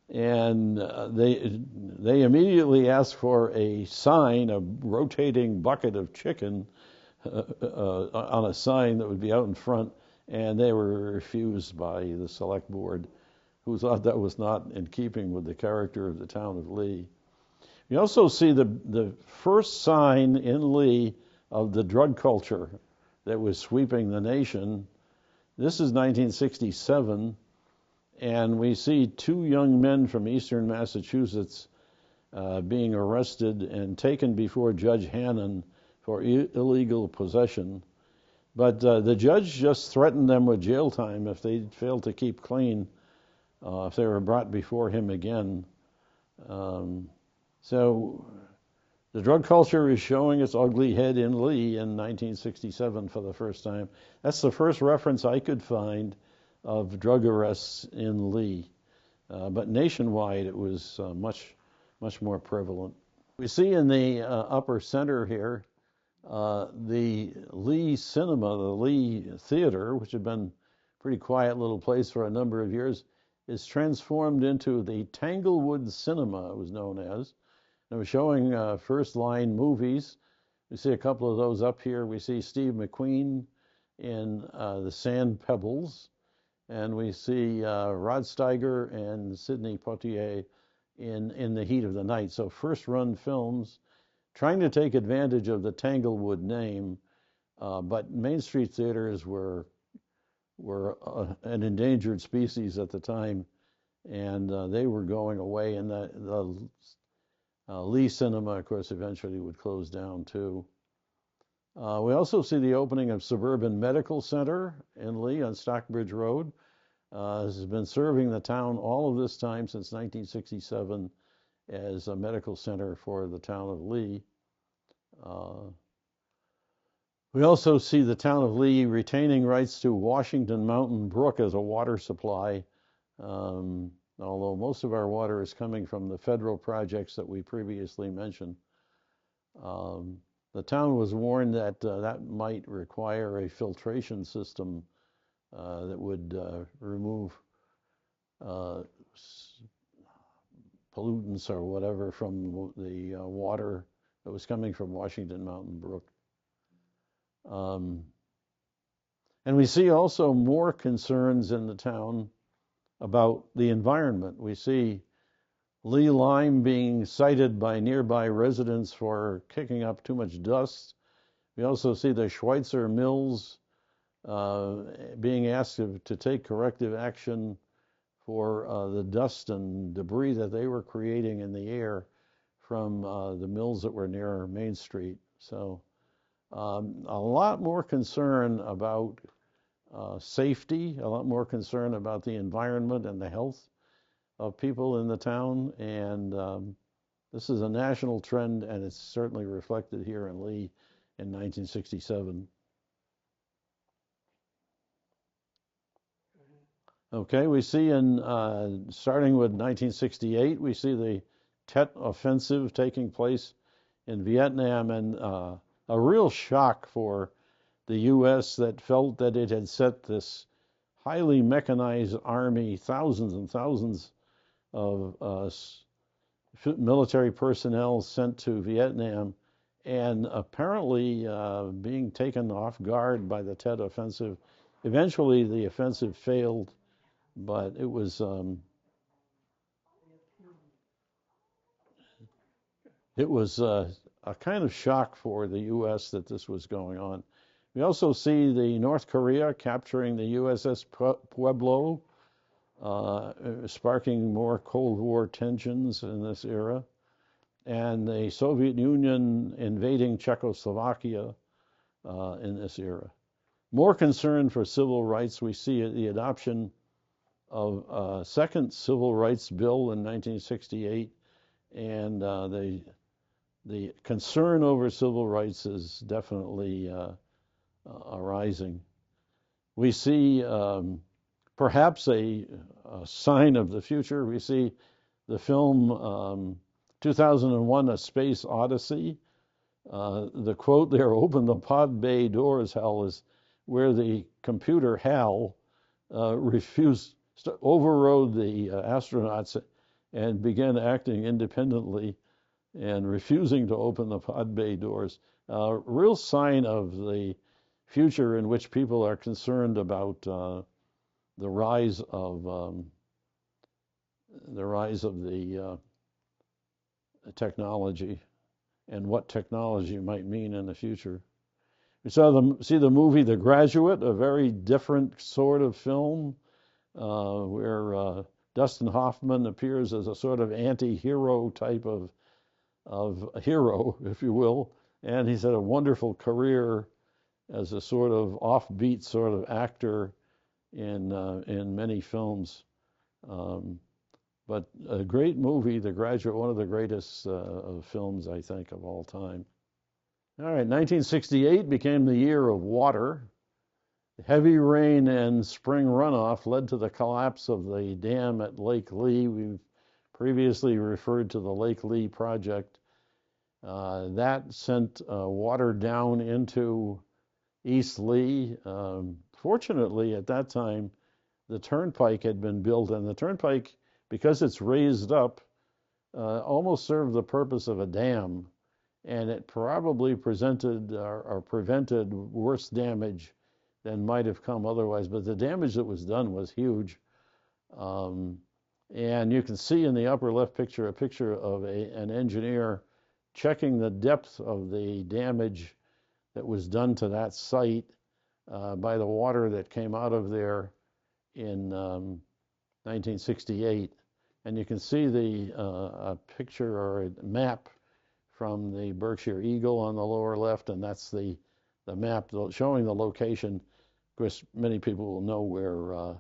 they immediately asked for a sign, a rotating bucket of chicken on a sign that would be out in front, and they were refused by the select board, who thought that was not in keeping with the character of the town of Lee. You also see the first sign in Lee of the drug culture that was sweeping the nation. This is 1967, and we see two young men from eastern Massachusetts being arrested and taken before Judge Hannon for illegal possession. But the judge just threatened them with jail time if they failed to keep clean, if they were brought before him again. So the drug culture is showing its ugly head in Lee in 1967 for the first time. That's the first reference I could find of drug arrests in Lee. But nationwide, it was much more prevalent. We see in the upper center here the Lee Cinema, the Lee Theater, which had been a pretty quiet little place for a number of years, is transformed into the Tanglewood Cinema, it was known as. It was showing first-line movies. We see a couple of those up here. We see Steve McQueen in The Sand Pebbles, and we see Rod Steiger and Sidney Poitier in The Heat of the Night. So first-run films trying to take advantage of the Tanglewood name, but Main Street theaters were an endangered species at the time, and they were going away, and the Lee Cinema, of course, eventually would close down too. We also see the opening of Suburban Medical Center in Lee on Stockbridge Road. This has been serving the town all of this time since 1967 as a medical center for the town of Lee. We also see the town of Lee retaining rights to Washington Mountain Brook as a water supply, although most of our water is coming from the federal projects that we previously mentioned. The town was warned that that might require a filtration system that would remove pollutants or whatever from the water that was coming from Washington Mountain Brook. And we see also more concerns in the town about the environment. We see Lee Lime being cited by nearby residents for kicking up too much dust. We also see the Schweitzer Mills being asked to take corrective action for the dust and debris that they were creating in the air from the mills that were near Main Street. So a lot more concern about safety, a lot more concern about the environment and the health of people in the town, and this is a national trend, and it's certainly reflected here in Lee in 1967. Okay, we see starting with 1968, we see the Tet Offensive taking place in Vietnam, and a real shock for the U.S. that felt that it had set this highly mechanized army, thousands and thousands of military personnel sent to Vietnam, and apparently being taken off guard by the Tet Offensive. Eventually, the offensive failed, but it was a kind of shock for the U.S. that this was going on. We also see the North Korea capturing the USS Pueblo, sparking more Cold War tensions in this era, and the Soviet Union invading Czechoslovakia in this era. More concern for civil rights, we see the adoption of a second civil rights bill in 1968, and the concern over civil rights is definitely arising. We see perhaps a sign of the future. We see the film 2001: A Space Odyssey. The quote there, "Open the pod bay doors, Hal," is where the computer HAL overrode the astronauts and began acting independently and refusing to open the pod bay doors. A real sign of the future in which people are concerned about the rise of the technology and what technology might mean in the future. We see the movie The Graduate, a very different sort of film where Dustin Hoffman appears as a sort of anti-hero type of hero, if you will, and he's had a wonderful career as a sort of offbeat sort of actor in many films. But a great movie, The Graduate, one of the greatest of films, I think, of all time. All right, 1968 became the year of water. Heavy rain and spring runoff led to the collapse of the dam at Lake Lee. We've previously referred to the Lake Lee project. That sent water down into East Lee. Fortunately, at that time, the turnpike had been built, and the turnpike, because it's raised up, almost served the purpose of a dam, and it probably prevented worse damage than might have come otherwise. But the damage that was done was huge. And you can see in the upper left picture a picture of an engineer checking the depth of the damage that was done to that site by the water that came out of there in 1968. And you can see a picture or a map from the Berkshire Eagle on the lower left, and that's the map showing the location. Of course, many people will know where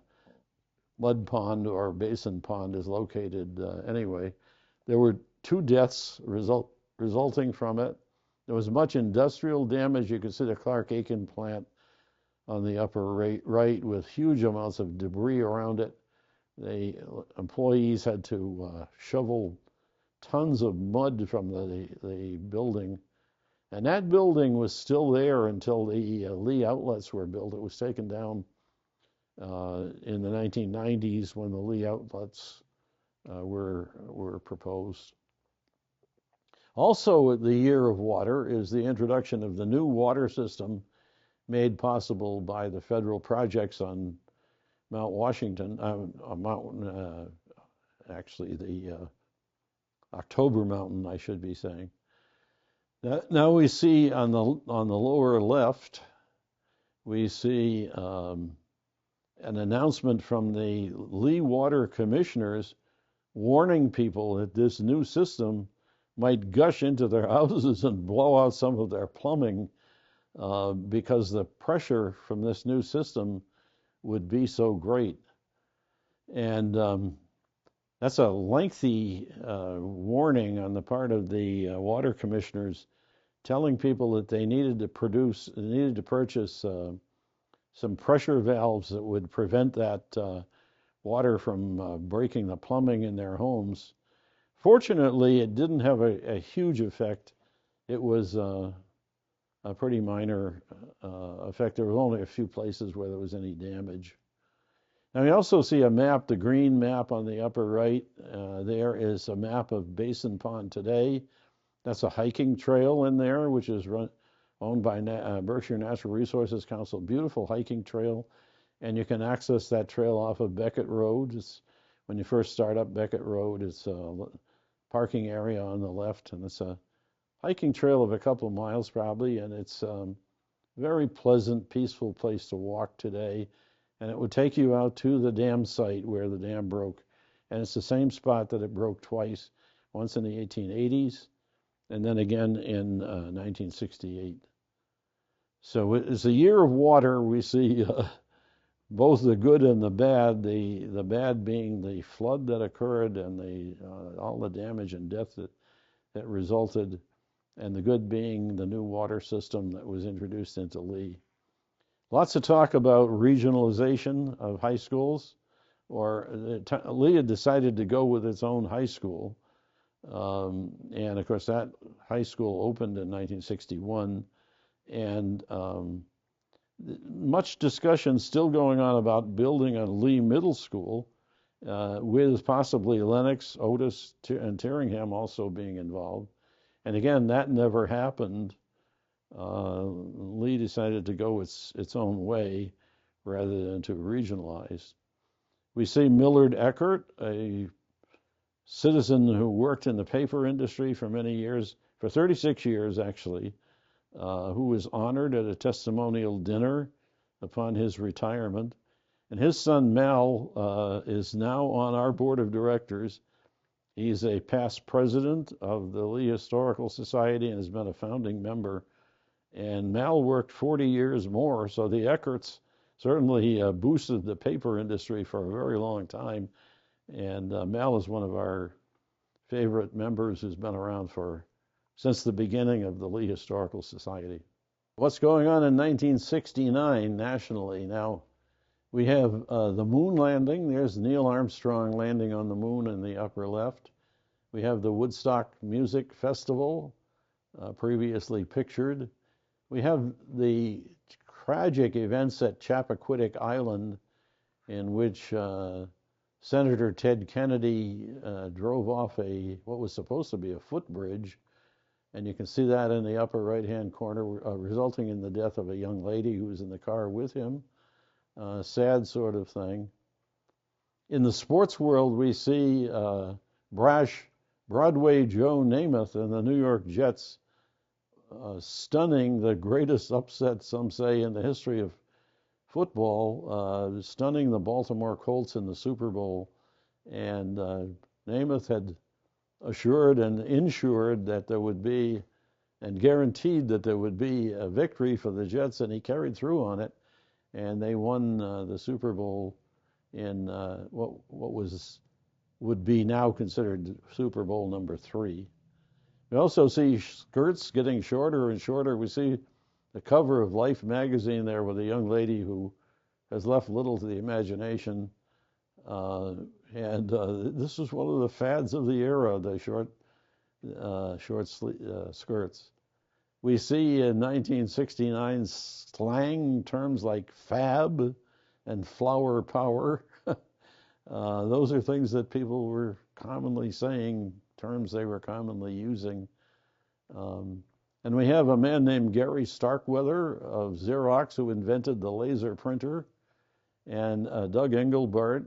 Mud Pond or Basin Pond is located anyway. There were 2 deaths resulting from it. There was much industrial damage. You can see the Clark Aiken plant on the upper right with huge amounts of debris around it. The employees had to shovel tons of mud from the building. And that building was still there until the Lee outlets were built. It was taken down in the 1990s when the Lee outlets were proposed. Also, the year of water is the introduction of the new water system made possible by the federal projects on Mount Washington, actually the October Mountain, I should be saying. Now we see on the lower left, we see an announcement from the Lee Water Commissioners warning people that this new system might gush into their houses and blow out some of their plumbing because the pressure from this new system would be so great. And that's a lengthy warning on the part of the water commissioners, telling people that they needed to purchase some pressure valves that would prevent that water from breaking the plumbing in their homes. Fortunately, it didn't have a huge effect. It was a pretty minor effect. There were only a few places where there was any damage. Now you also see a map, the green map on the upper right. There is a map of Basin Pond today. That's a hiking trail in there, which is owned by Berkshire Natural Resources Council. Beautiful hiking trail, and you can access that trail off of Beckett Road. When you first start up Beckett Road, it's a parking area on the left, and it's a hiking trail of a couple of miles probably, and it's very pleasant, peaceful place to walk today. And it would take you out to the dam site where the dam broke. And it's the same spot that it broke twice, once in the 1880s and then again in 1968. So it's a year of water. We see both the good and the bad, the bad being the flood that occurred and all the damage and death that resulted, and the good being the new water system that was introduced into Lee. Lots of talk about regionalization of high schools, or Lee had decided to go with its own high school. And of course, that high school opened in 1961. And much discussion still going on about building a Lee Middle School, with possibly Lenox, Otis, and Tyringham also being involved. And again, that never happened. Lee decided to go its own way rather than to regionalize. We see Millard Eckert, a citizen who worked in the paper industry for many years, for 36 years actually, who was honored at a testimonial dinner upon his retirement. And his son Mal is now on our board of directors. He's a past president of the Lee Historical Society and has been a founding member. And Mal worked 40 years more, so the Eckerts certainly boosted the paper industry for a very long time. And Mal is one of our favorite members who's been around since the beginning of the Lee Historical Society. What's going on in 1969 nationally? Now, we have the moon landing. There's Neil Armstrong landing on the moon in the upper left. We have the Woodstock Music Festival, previously pictured. We have the tragic events at Chappaquiddick Island, in which Senator Ted Kennedy drove off what was supposed to be a footbridge, and you can see that in the upper right-hand corner, resulting in the death of a young lady who was in the car with him. Sad sort of thing. In the sports world, we see brash Broadway Joe Namath and the New York Jets stunning the greatest upset, some say, in the history of football, stunning the Baltimore Colts in the Super Bowl. And Namath had assured and ensured that there would be, and guaranteed that there would be a victory for the Jets, and he carried through on it. And they won the Super Bowl in what would be now considered Super Bowl number 3. We also see skirts getting shorter and shorter. We see the cover of Life magazine there with a young lady who has left little to the imagination. This is one of the fads of the era, the short skirts. We see in 1969 slang terms like fab and flower power. Those are things that people were commonly saying, terms they were commonly using. And we have a man named Gary Starkweather of Xerox who invented the laser printer. And Doug Engelbart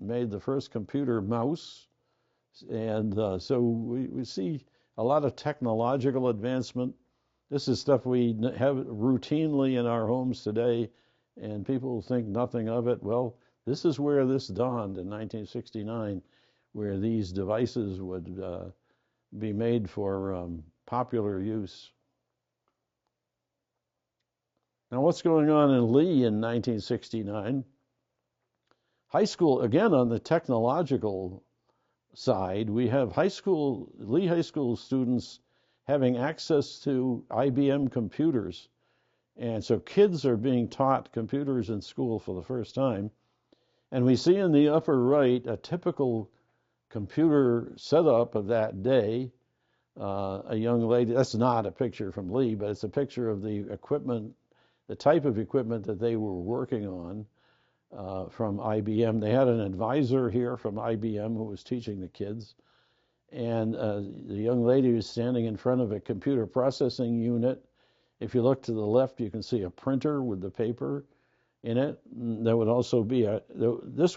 made the first computer mouse. And so we see a lot of technological advancement. This is stuff we have routinely in our homes today, and people think nothing of it. Well, this is where this dawned in 1969, where these devices would be made for popular use. Now, what's going on in Lee in 1969? High school, again, on the technological side, we have Lee High School students having access to IBM computers. And so kids are being taught computers in school for the first time. And we see in the upper right a typical computer setup of that day. A young lady, that's not a picture from Lee, but it's a picture of the equipment, the type of equipment that they were working on. from IBM. They had an advisor here from IBM who was teaching the kids. And the young lady was standing in front of a computer processing unit. If you look to the left, you can see a printer with the paper in it. There would also be the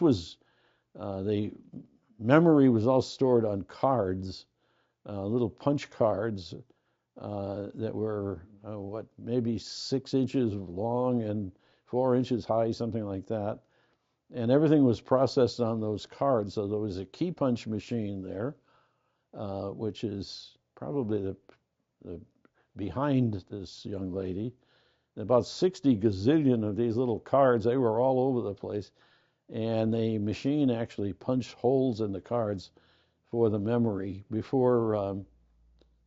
memory was all stored on cards, little punch cards that were, maybe 6 inches long and 4 inches high, something like that. And everything was processed on those cards. So there was a key punch machine there, which is probably the behind this young lady. About 60 gazillion of these little cards, they were all over the place. And the machine actually punched holes in the cards for the memory before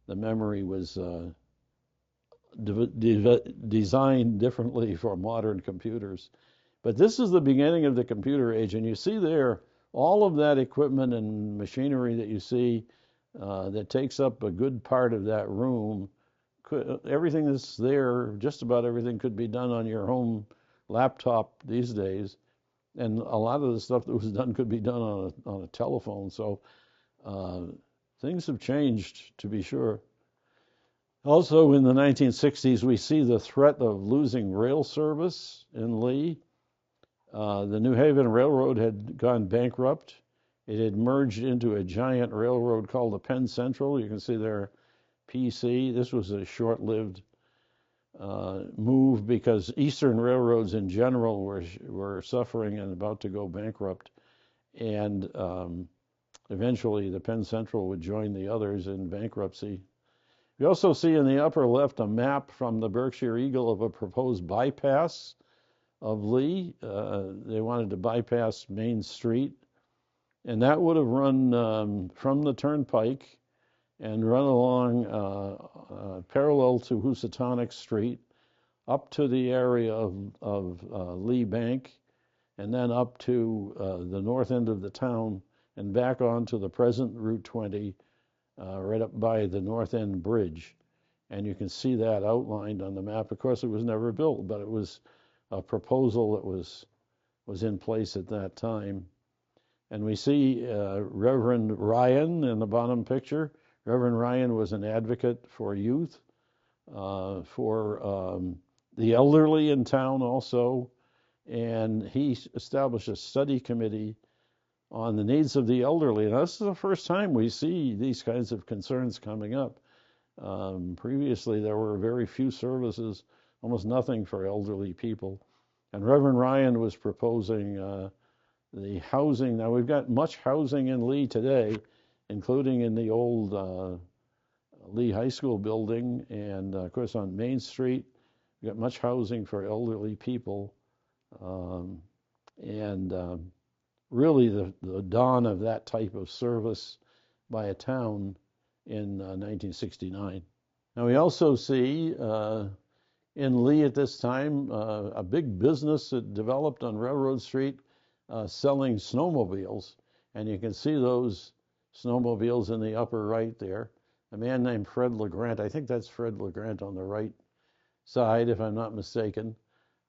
the memory was designed differently for modern computers. But this is the beginning of the computer age, and you see there all of that equipment and machinery that you see that takes up a good part of that room. Everything that's there, just about everything, could be done on your home laptop these days. And a lot of the stuff that was done could be done on a telephone. So things have changed, to be sure. Also, in the 1960s, we see the threat of losing rail service in Lee. The New Haven Railroad had gone bankrupt. It had merged into a giant railroad called the Penn Central. You can see there, PC. This was a short-lived move because Eastern railroads in general were suffering and about to go bankrupt. And eventually, the Penn Central would join the others in bankruptcy. You also see in the upper left a map from the Berkshire Eagle of a proposed bypass of Lee. They wanted to bypass Main Street, and that would have run from the Turnpike and run along parallel to Housatonic Street up to the area of Lee Bank, and then up to the north end of the town and back on to the present Route 20, right up by the North End Bridge. And you can see that outlined on the map. Of course, it was never built, but it was a proposal that was in place at that time. And we see Reverend Ryan in the bottom picture. Reverend Ryan was an advocate for youth, for the elderly in town also, and he established a study committee on the needs of the elderly. And this is the first time we see these kinds of concerns coming up. Previously, there were very few services, almost nothing for elderly people. And Reverend Ryan was proposing the housing. Now, we've got much housing in Lee today, including in the old Lee High School building. And, of course, on Main Street, we've got much housing for elderly people. Really the dawn of that type of service by a town in 1969. Now we also see in Lee at this time a big business that developed on Railroad Street selling snowmobiles, and you can see those snowmobiles in the upper right there. A man named Fred LeGrant, I think that's Fred LeGrant on the right side if I'm not mistaken,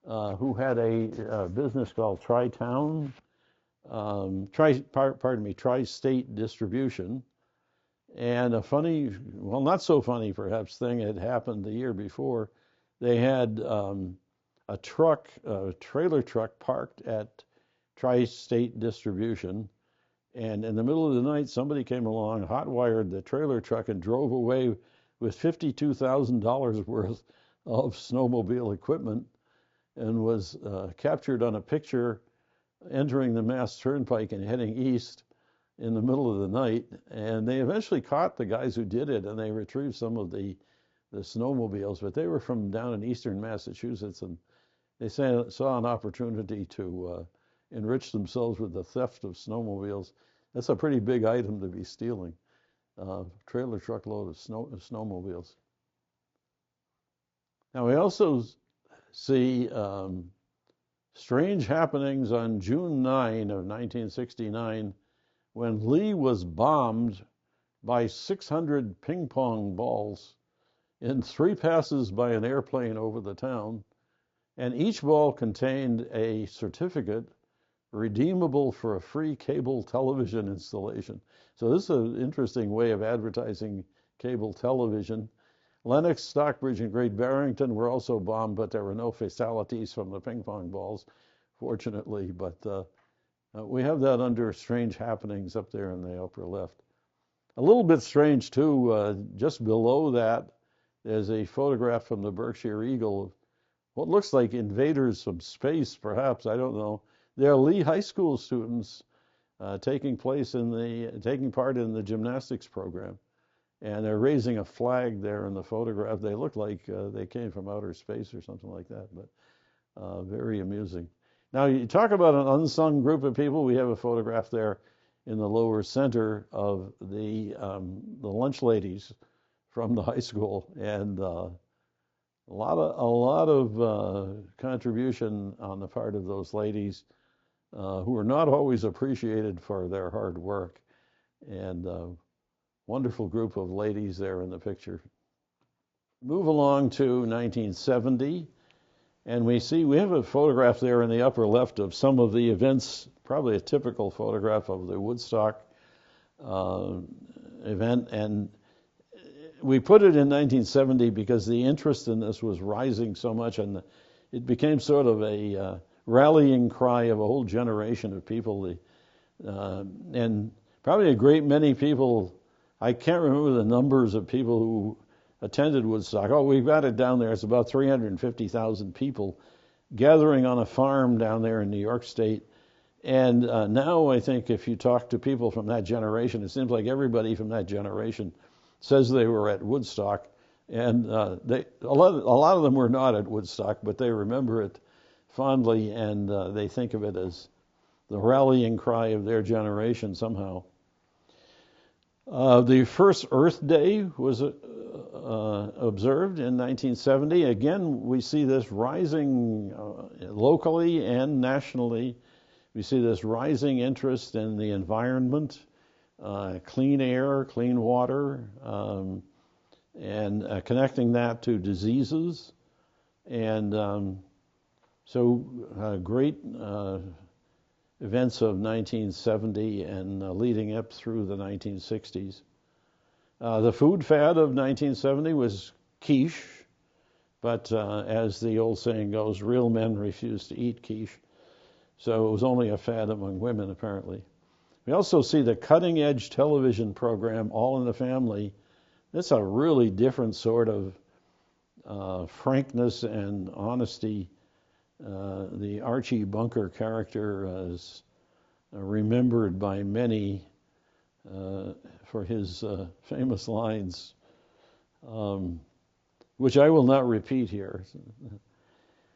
who had a business called Tri-Town, Tri-State Distribution. And a funny, well, not so funny perhaps, thing had happened the year before. They had a trailer truck parked at Tri-State Distribution, and in the middle of the night, somebody came along, hot-wired the trailer truck, and drove away with $52,000 worth of snowmobile equipment, and was captured on a picture entering the Mass Turnpike and heading east in the middle of the night. And they eventually caught the guys who did it, and they retrieved some of the snowmobiles, but they were from down in eastern Massachusetts, and they saw an opportunity to enrich themselves with the theft of snowmobiles. That's a pretty big item to be stealing, trailer truckload of snowmobiles. Now we also see strange happenings on June 9 of 1969 when Lee was bombed by 600 ping pong balls in 3 passes by an airplane over the town, and each ball contained a certificate redeemable for a free cable television installation. So this is an interesting way of advertising cable television. Lenox, Stockbridge, and Great Barrington were also bombed, but there were no fatalities from the ping pong balls, fortunately. But we have that under strange happenings up there in the upper left. A little bit strange, too, just below that, there's a photograph from the Berkshire Eagle of what looks like invaders from space, perhaps, I don't know. They're Lee High School students taking part in the gymnastics program. And they're raising a flag there in the photograph. They look like they came from outer space or something like that, but very amusing. Now, you talk about an unsung group of people. We have a photograph there in the lower center of the lunch ladies from the high school, and a lot of contribution on the part of those ladies who are not always appreciated for their hard work, and wonderful group of ladies there in the picture. Move along to 1970, and we have a photograph there in the upper left of some of the events, probably a typical photograph of the Woodstock event, and we put it in 1970 because the interest in this was rising so much, and it became sort of a rallying cry of a whole generation of people, and probably a great many people. I can't remember the numbers of people who attended Woodstock. Oh, we've got it down there. It's about 350,000 people gathering on a farm down there in New York State. And now I think if you talk to people from that generation, it seems like everybody from that generation says they were at Woodstock. And a lot of them were not at Woodstock, but they remember it fondly, and they think of it as the rallying cry of their generation somehow. The first Earth Day was observed in 1970. Again, we see this rising locally and nationally. We see this rising interest in the environment, clean air, clean water, and connecting that to diseases. And great events of 1970 and leading up through the 1960s. The food fad of 1970 was quiche, but as the old saying goes, real men refuse to eat quiche. So it was only a fad among women, apparently. We also see the cutting-edge television program, All in the Family. That's a really different sort of frankness and honesty. The Archie Bunker character is remembered by many for his famous lines, which I will not repeat here.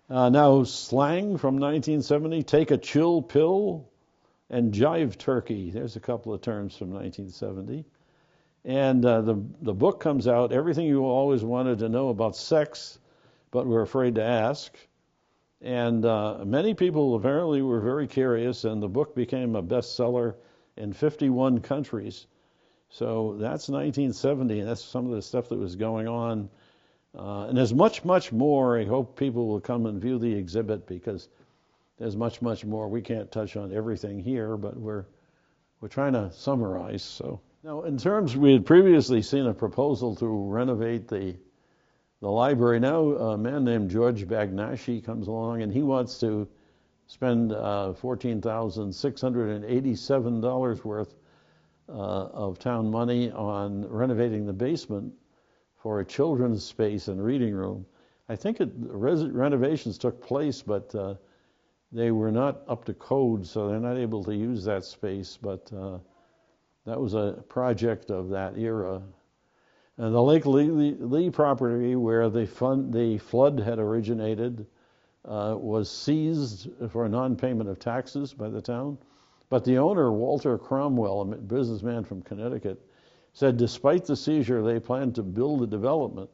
Now, slang from 1970, take a chill pill and jive turkey. There's a couple of terms from 1970. And the book comes out, Everything You Always Wanted to Know About Sex, but Were Afraid to Ask. And many people apparently were very curious, and the book became a bestseller in 51 countries. So that's 1970, and that's some of the stuff that was going on. And there's much, much more. I hope people will come and view the exhibit because there's much, much more. We can't touch on everything here, but we're trying to summarize. So now, in terms, we had previously seen a proposal to renovate the library. Now a man named George Bagnashi comes along, and he wants to spend $14,687 worth of town money on renovating the basement for a children's space and reading room. I think renovations took place, but they were not up to code, so they're not able to use that space. But that was a project of that era. And the Lake Lee property where the flood had originated was seized for non-payment of taxes by the town. But the owner, Walter Cromwell, a businessman from Connecticut, said despite the seizure, they planned to build a development,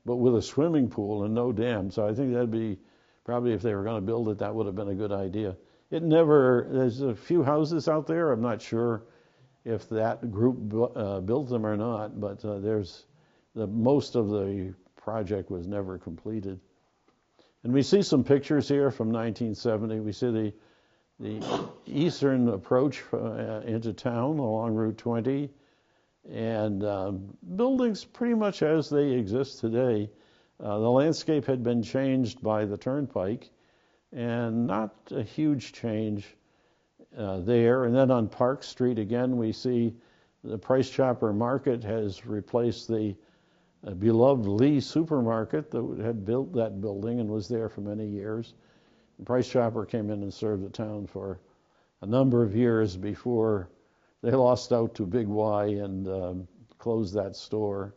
but with a swimming pool and no dam. So I think that'd be, probably if they were going to build it, that would have been a good idea. There's a few houses out there. I'm not sure if that group built them or not, but most of the project was never completed. And we see some pictures here from 1970. We see the eastern approach into town along Route 20, and buildings pretty much as they exist today. The landscape had been changed by the turnpike, and not a huge change there. And then on Park Street again, we see the Price Chopper Market has replaced the beloved Lee Supermarket that had built that building and was there for many years. And Price Chopper came in and served the town for a number of years before they lost out to Big Y and closed that store.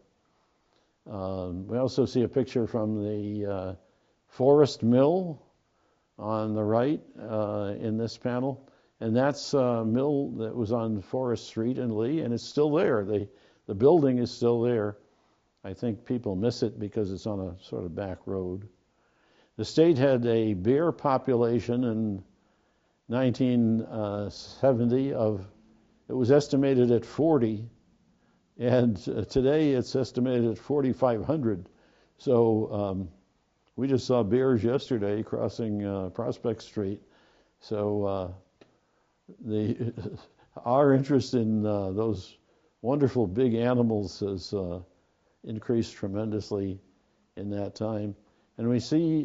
We also see a picture from the Forest Mill on the right in this panel. And that's a mill that was on Forest Street in Lee, and it's still there. The building is still there. I think people miss it because it's on a sort of back road. The state had a bear population in 1970 it was estimated at 40, and today it's estimated at 4,500. So we just saw bears yesterday crossing Prospect Street. So our interest in those wonderful big animals has increased tremendously in that time. And we see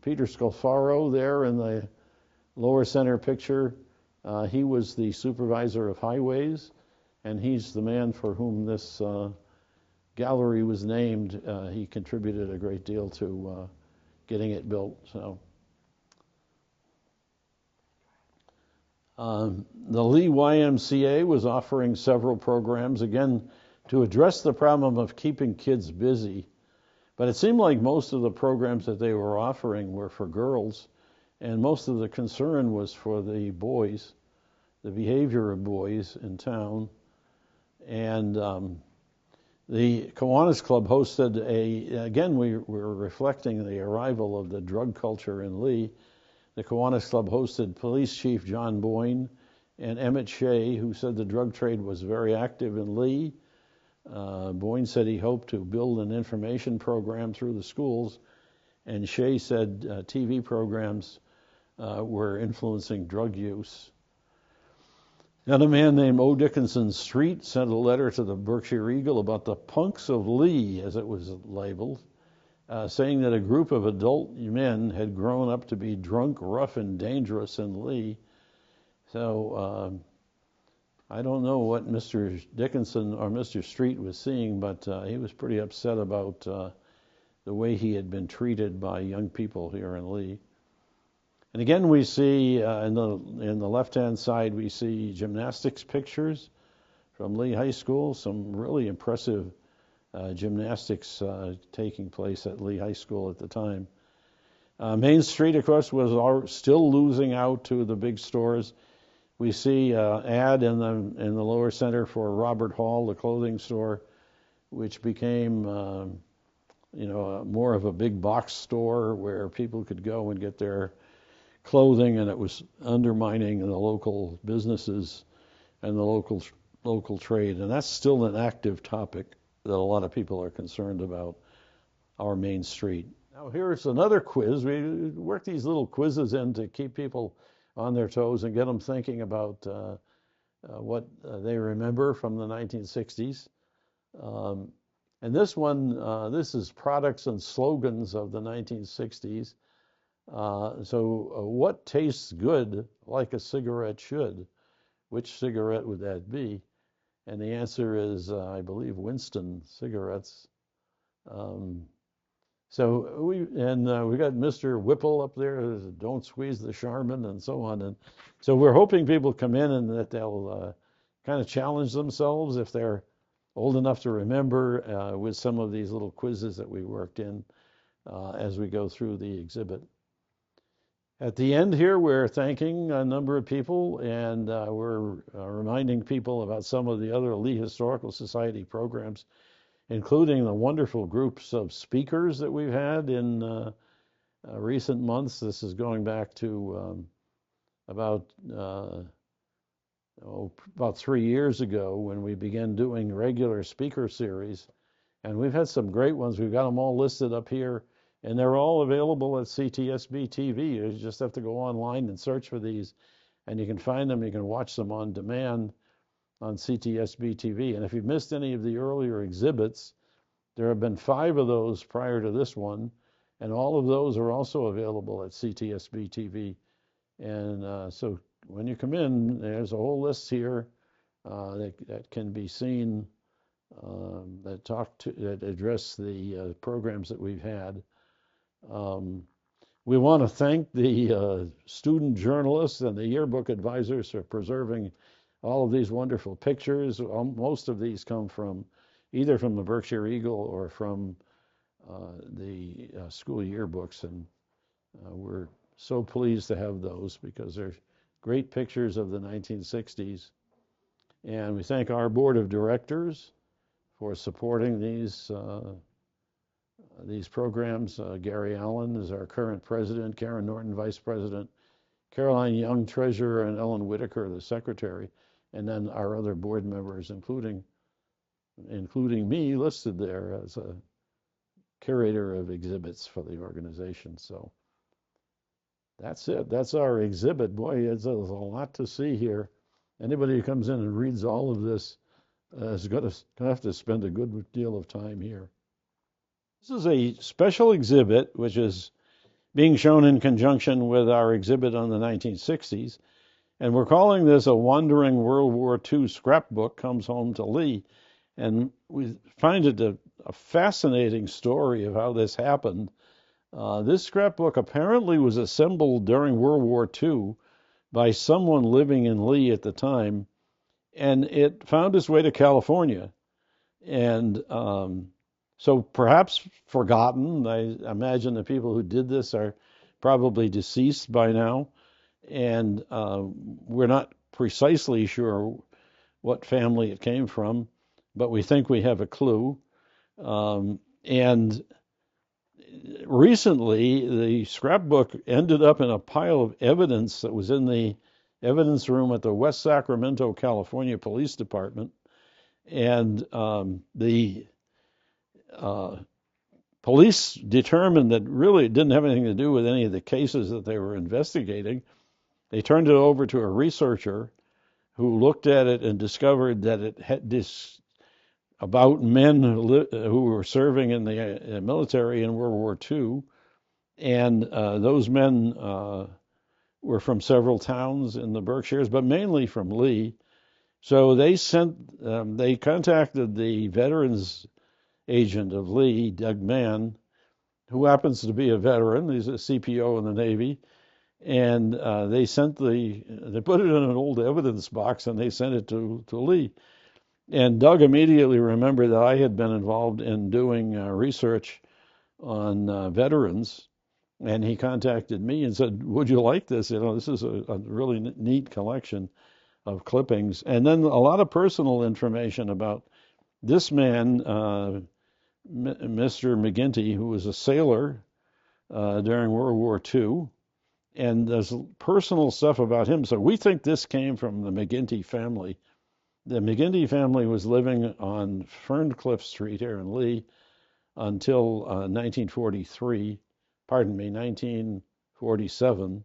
Peter Scolforo there in the lower center picture. He was the supervisor of highways, and he's the man for whom this gallery was named. He contributed a great deal to getting it built. So the Lee YMCA was offering several programs, again, to address the problem of keeping kids busy. But it seemed like most of the programs that they were offering were for girls, and most of the concern was for the boys, the behavior of boys in town. And the Kiwanis Club hosted again, we were reflecting the arrival of the drug culture in Lee. The Kiwanis Club hosted Police Chief John Boyne and Emmett Shea, who said the drug trade was very active in Lee. Boyne said he hoped to build an information program through the schools, and Shea said TV programs were influencing drug use. And a man named O. Dickinson Street sent a letter to the Berkshire Eagle about the punks of Lee, as it was labeled, saying that a group of adult men had grown up to be drunk, rough, and dangerous in Lee. So I don't know what Mr. Dickinson or Mr. Street was seeing, but he was pretty upset about the way he had been treated by young people here in Lee. And again, we see in the left-hand side, we see gymnastics pictures from Lee High School, some really impressive gymnastics taking place at Lee High School at the time. Main Street, of course, was still losing out to the big stores. We see an ad in the lower center for Robert Hall, the clothing store, which became more of a big box store where people could go and get their clothing, and it was undermining the local businesses and the local trade. And that's still an active topic that a lot of people are concerned about, our Main Street. Now here's another quiz. We work these little quizzes in to keep people on their toes and get them thinking about what they remember from the 1960s. And this one, this is products and slogans of the 1960s. So what tastes good like a cigarette should? Which cigarette would that be? And the answer is, I believe, Winston cigarettes. So we got Mr. Whipple up there, don't squeeze the Charmin, and so on. And so we're hoping people come in and that they'll kind of challenge themselves if they're old enough to remember with some of these little quizzes that we worked in as we go through the exhibit. At the end here, we're thanking a number of people, and we're reminding people about some of the other Lee Historical Society programs, including the wonderful groups of speakers that we've had in recent months. This is going back to about 3 years ago when we began doing regular speaker series. And we've had some great ones. We've got them all listed up here And they're all available at CTSB TV. You just have to go online and search for these, and you can find them. You can watch them on demand on CTSB TV. And if you've missed any of the earlier exhibits, there have been 5 of those prior to this one, and all of those are also available at CTSB TV. And so when you come in, there's a whole list here that can be seen that address the programs that we've had. We want to thank the student journalists and the yearbook advisors for preserving all of these wonderful pictures. Most of these come from either from the Berkshire Eagle or from the school yearbooks, and we're so pleased to have those because they're great pictures of the 1960s. And we thank our board of directors for supporting these programs. Gary Allen is our current president, Karen Norton, vice president, Caroline Young, treasurer, and Ellen Whitaker, the secretary, and then our other board members, including me, listed there as a curator of exhibits for the organization. So that's it. That's our exhibit. Boy, there's a lot to see here. Anybody who comes in and reads all of this is going to have to spend a good deal of time here. This is a special exhibit which is being shown in conjunction with our exhibit on the 1960s. And we're calling this a Wandering World War II Scrapbook Comes Home to Lee. And we find it a fascinating story of how this happened. This scrapbook apparently was assembled during World War II by someone living in Lee at the time, and it found its way to California. And so perhaps forgotten. I imagine the people who did this are probably deceased by now, and we're not precisely sure what family it came from, but we think we have a clue. And recently, the scrapbook ended up in a pile of evidence that was in the evidence room at the West Sacramento, California Police Department. And the police determined that really it didn't have anything to do with any of the cases that they were investigating. They turned it over to a researcher who looked at it and discovered that it had this about men who were serving in the military in World War II, and those men were from several towns in the Berkshires, but mainly from Lee. So they contacted the veterans agent of Lee, Doug Mann, who happens to be a veteran. He's a CPO in the Navy, and they put it in an old evidence box and they sent it to Lee. And Doug immediately remembered that I had been involved in doing research on veterans, and he contacted me and said, "Would you like this? This is a really neat collection of clippings." And then a lot of personal information about this man, Mr. McGinty, who was a sailor during World War II, and there's personal stuff about him. So we think this came from the McGinty family. The McGinty family was living on Ferncliff Street here in Lee until 1947.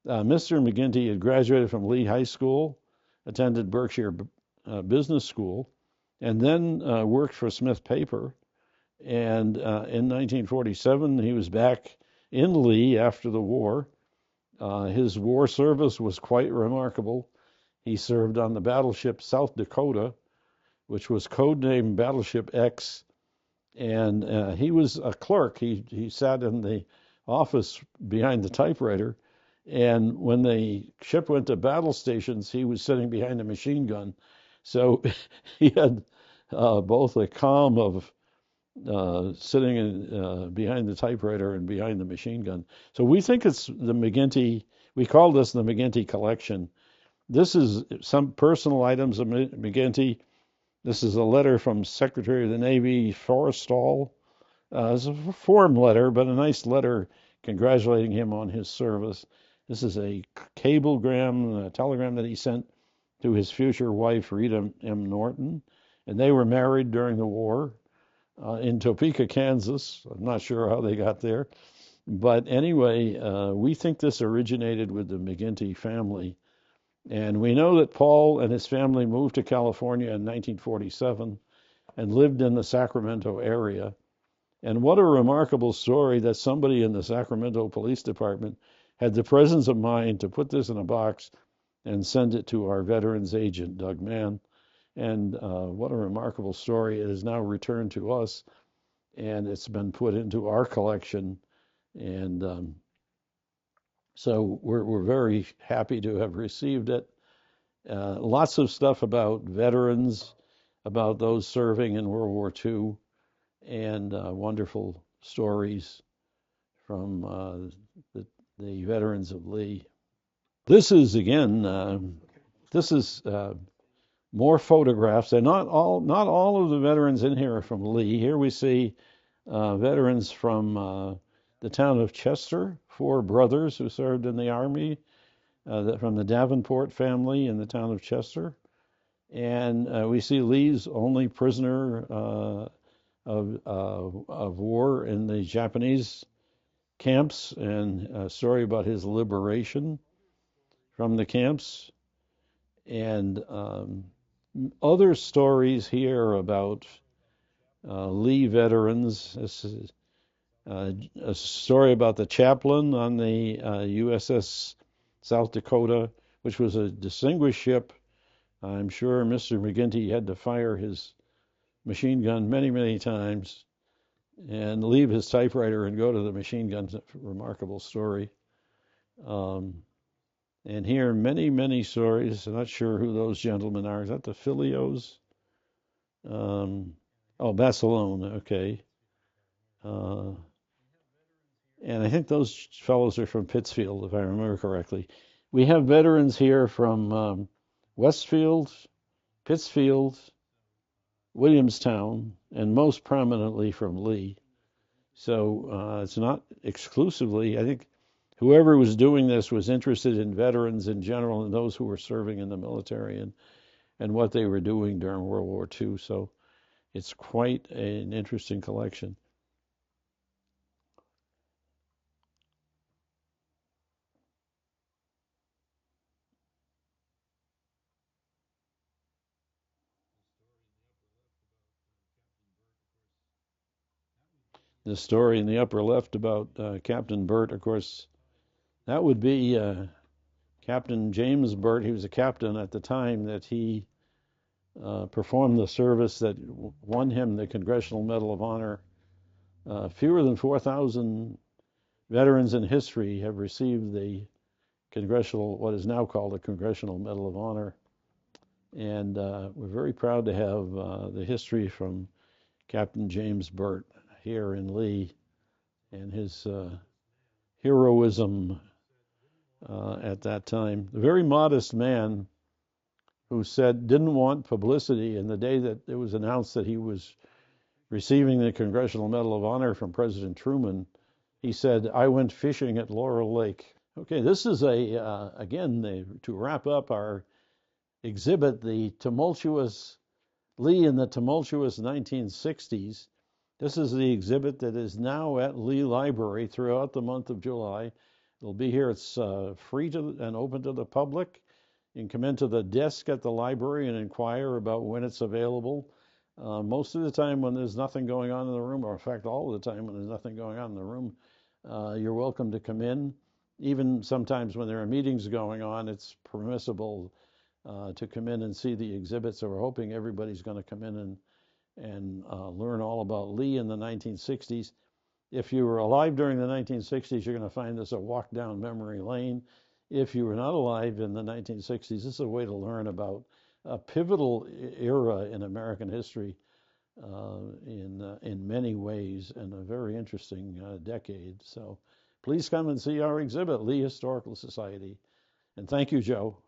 Mr. McGinty had graduated from Lee High School, attended Berkshire Business School, and then worked for Smith Paper. And in 1947, he was back in Lee after the war. His war service was quite remarkable. He served on the battleship South Dakota, which was codenamed Battleship X, and he was a clerk. He sat in the office behind the typewriter, and when the ship went to battle stations, he was sitting behind a machine gun. So he had both the calm of sitting behind the typewriter and behind the machine gun. So we think it's the McGinty. We call this the McGinty collection. This is some personal items of McGinty. This is a letter from Secretary of the Navy Forrestal. It's a form letter, but a nice letter congratulating him on his service. This is a cablegram, a telegram that he sent to his future wife, Rita M. Norton, and they were married during the war. in Topeka, Kansas. I'm not sure how they got there. But anyway, we think this originated with the McGinty family. And we know that Paul and his family moved to California in 1947 and lived in the Sacramento area. And what a remarkable story that somebody in the Sacramento Police Department had the presence of mind to put this in a box and send it to our veterans agent, Doug Mann. And what a remarkable story. It is now returned to us, and it's been put into our collection. And so we're very happy to have received it. Lots of stuff about veterans, about those serving in World War II, and wonderful stories from the veterans of Lee. This is again, this is more photographs, and not all of the veterans in here are from Lee. Here we see veterans from the town of Chester, 4 brothers who served in the Army, from the Davenport family in the town of Chester. And we see Lee's only prisoner of war in the Japanese camps, and a story about his liberation from the camps. And other stories here about Lee veterans. This is a story about the chaplain on the USS South Dakota, which was a distinguished ship. I'm sure Mr. McGinty had to fire his machine gun many, many times and leave his typewriter and go to the machine gun. Remarkable story. And here, many, many stories. I'm not sure who those gentlemen are. Is that the Filios? Oh, Barcelona, okay. And I think those fellows are from Pittsfield, if I remember correctly. We have veterans here from Westfield, Pittsfield, Williamstown, and most prominently from Lee. So it's not exclusively, I think whoever was doing this was interested in veterans in general and those who were serving in the military and what they were doing during World War II. So it's quite an interesting collection. The story in the upper left about Captain Burt, of course, that would be Captain James Burt. He was a captain at the time that he performed the service that won him the Congressional Medal of Honor. Fewer than 4,000 veterans in history have received the Congressional, what is now called the Congressional Medal of Honor. And we're very proud to have the history from Captain James Burt here in Lee and his heroism at that time. A very modest man who didn't want publicity. And the day that it was announced that he was receiving the Congressional Medal of Honor from President Truman, he said, "I went fishing at Laurel Lake." Okay, this is to wrap up our exhibit, the tumultuous Lee in the tumultuous 1960s. This is the exhibit that is now at Lee Library throughout the month of July. It'll be here. It's free and open to the public. You can come into the desk at the library and inquire about when it's available. Most of the time when there's nothing going on in the room, or in fact all of the time when there's nothing going on in the room, you're welcome to come in. Even sometimes when there are meetings going on, it's permissible to come in and see the exhibit. So we're hoping everybody's going to come in and learn all about Lee in the 1960s. If you were alive during the 1960s, you're going to find this a walk down memory lane. If you were not alive in the 1960s, this is a way to learn about a pivotal era in American history in many ways, and a very interesting decade. So please come and see our exhibit, Lee Historical Society. And thank you, Joe.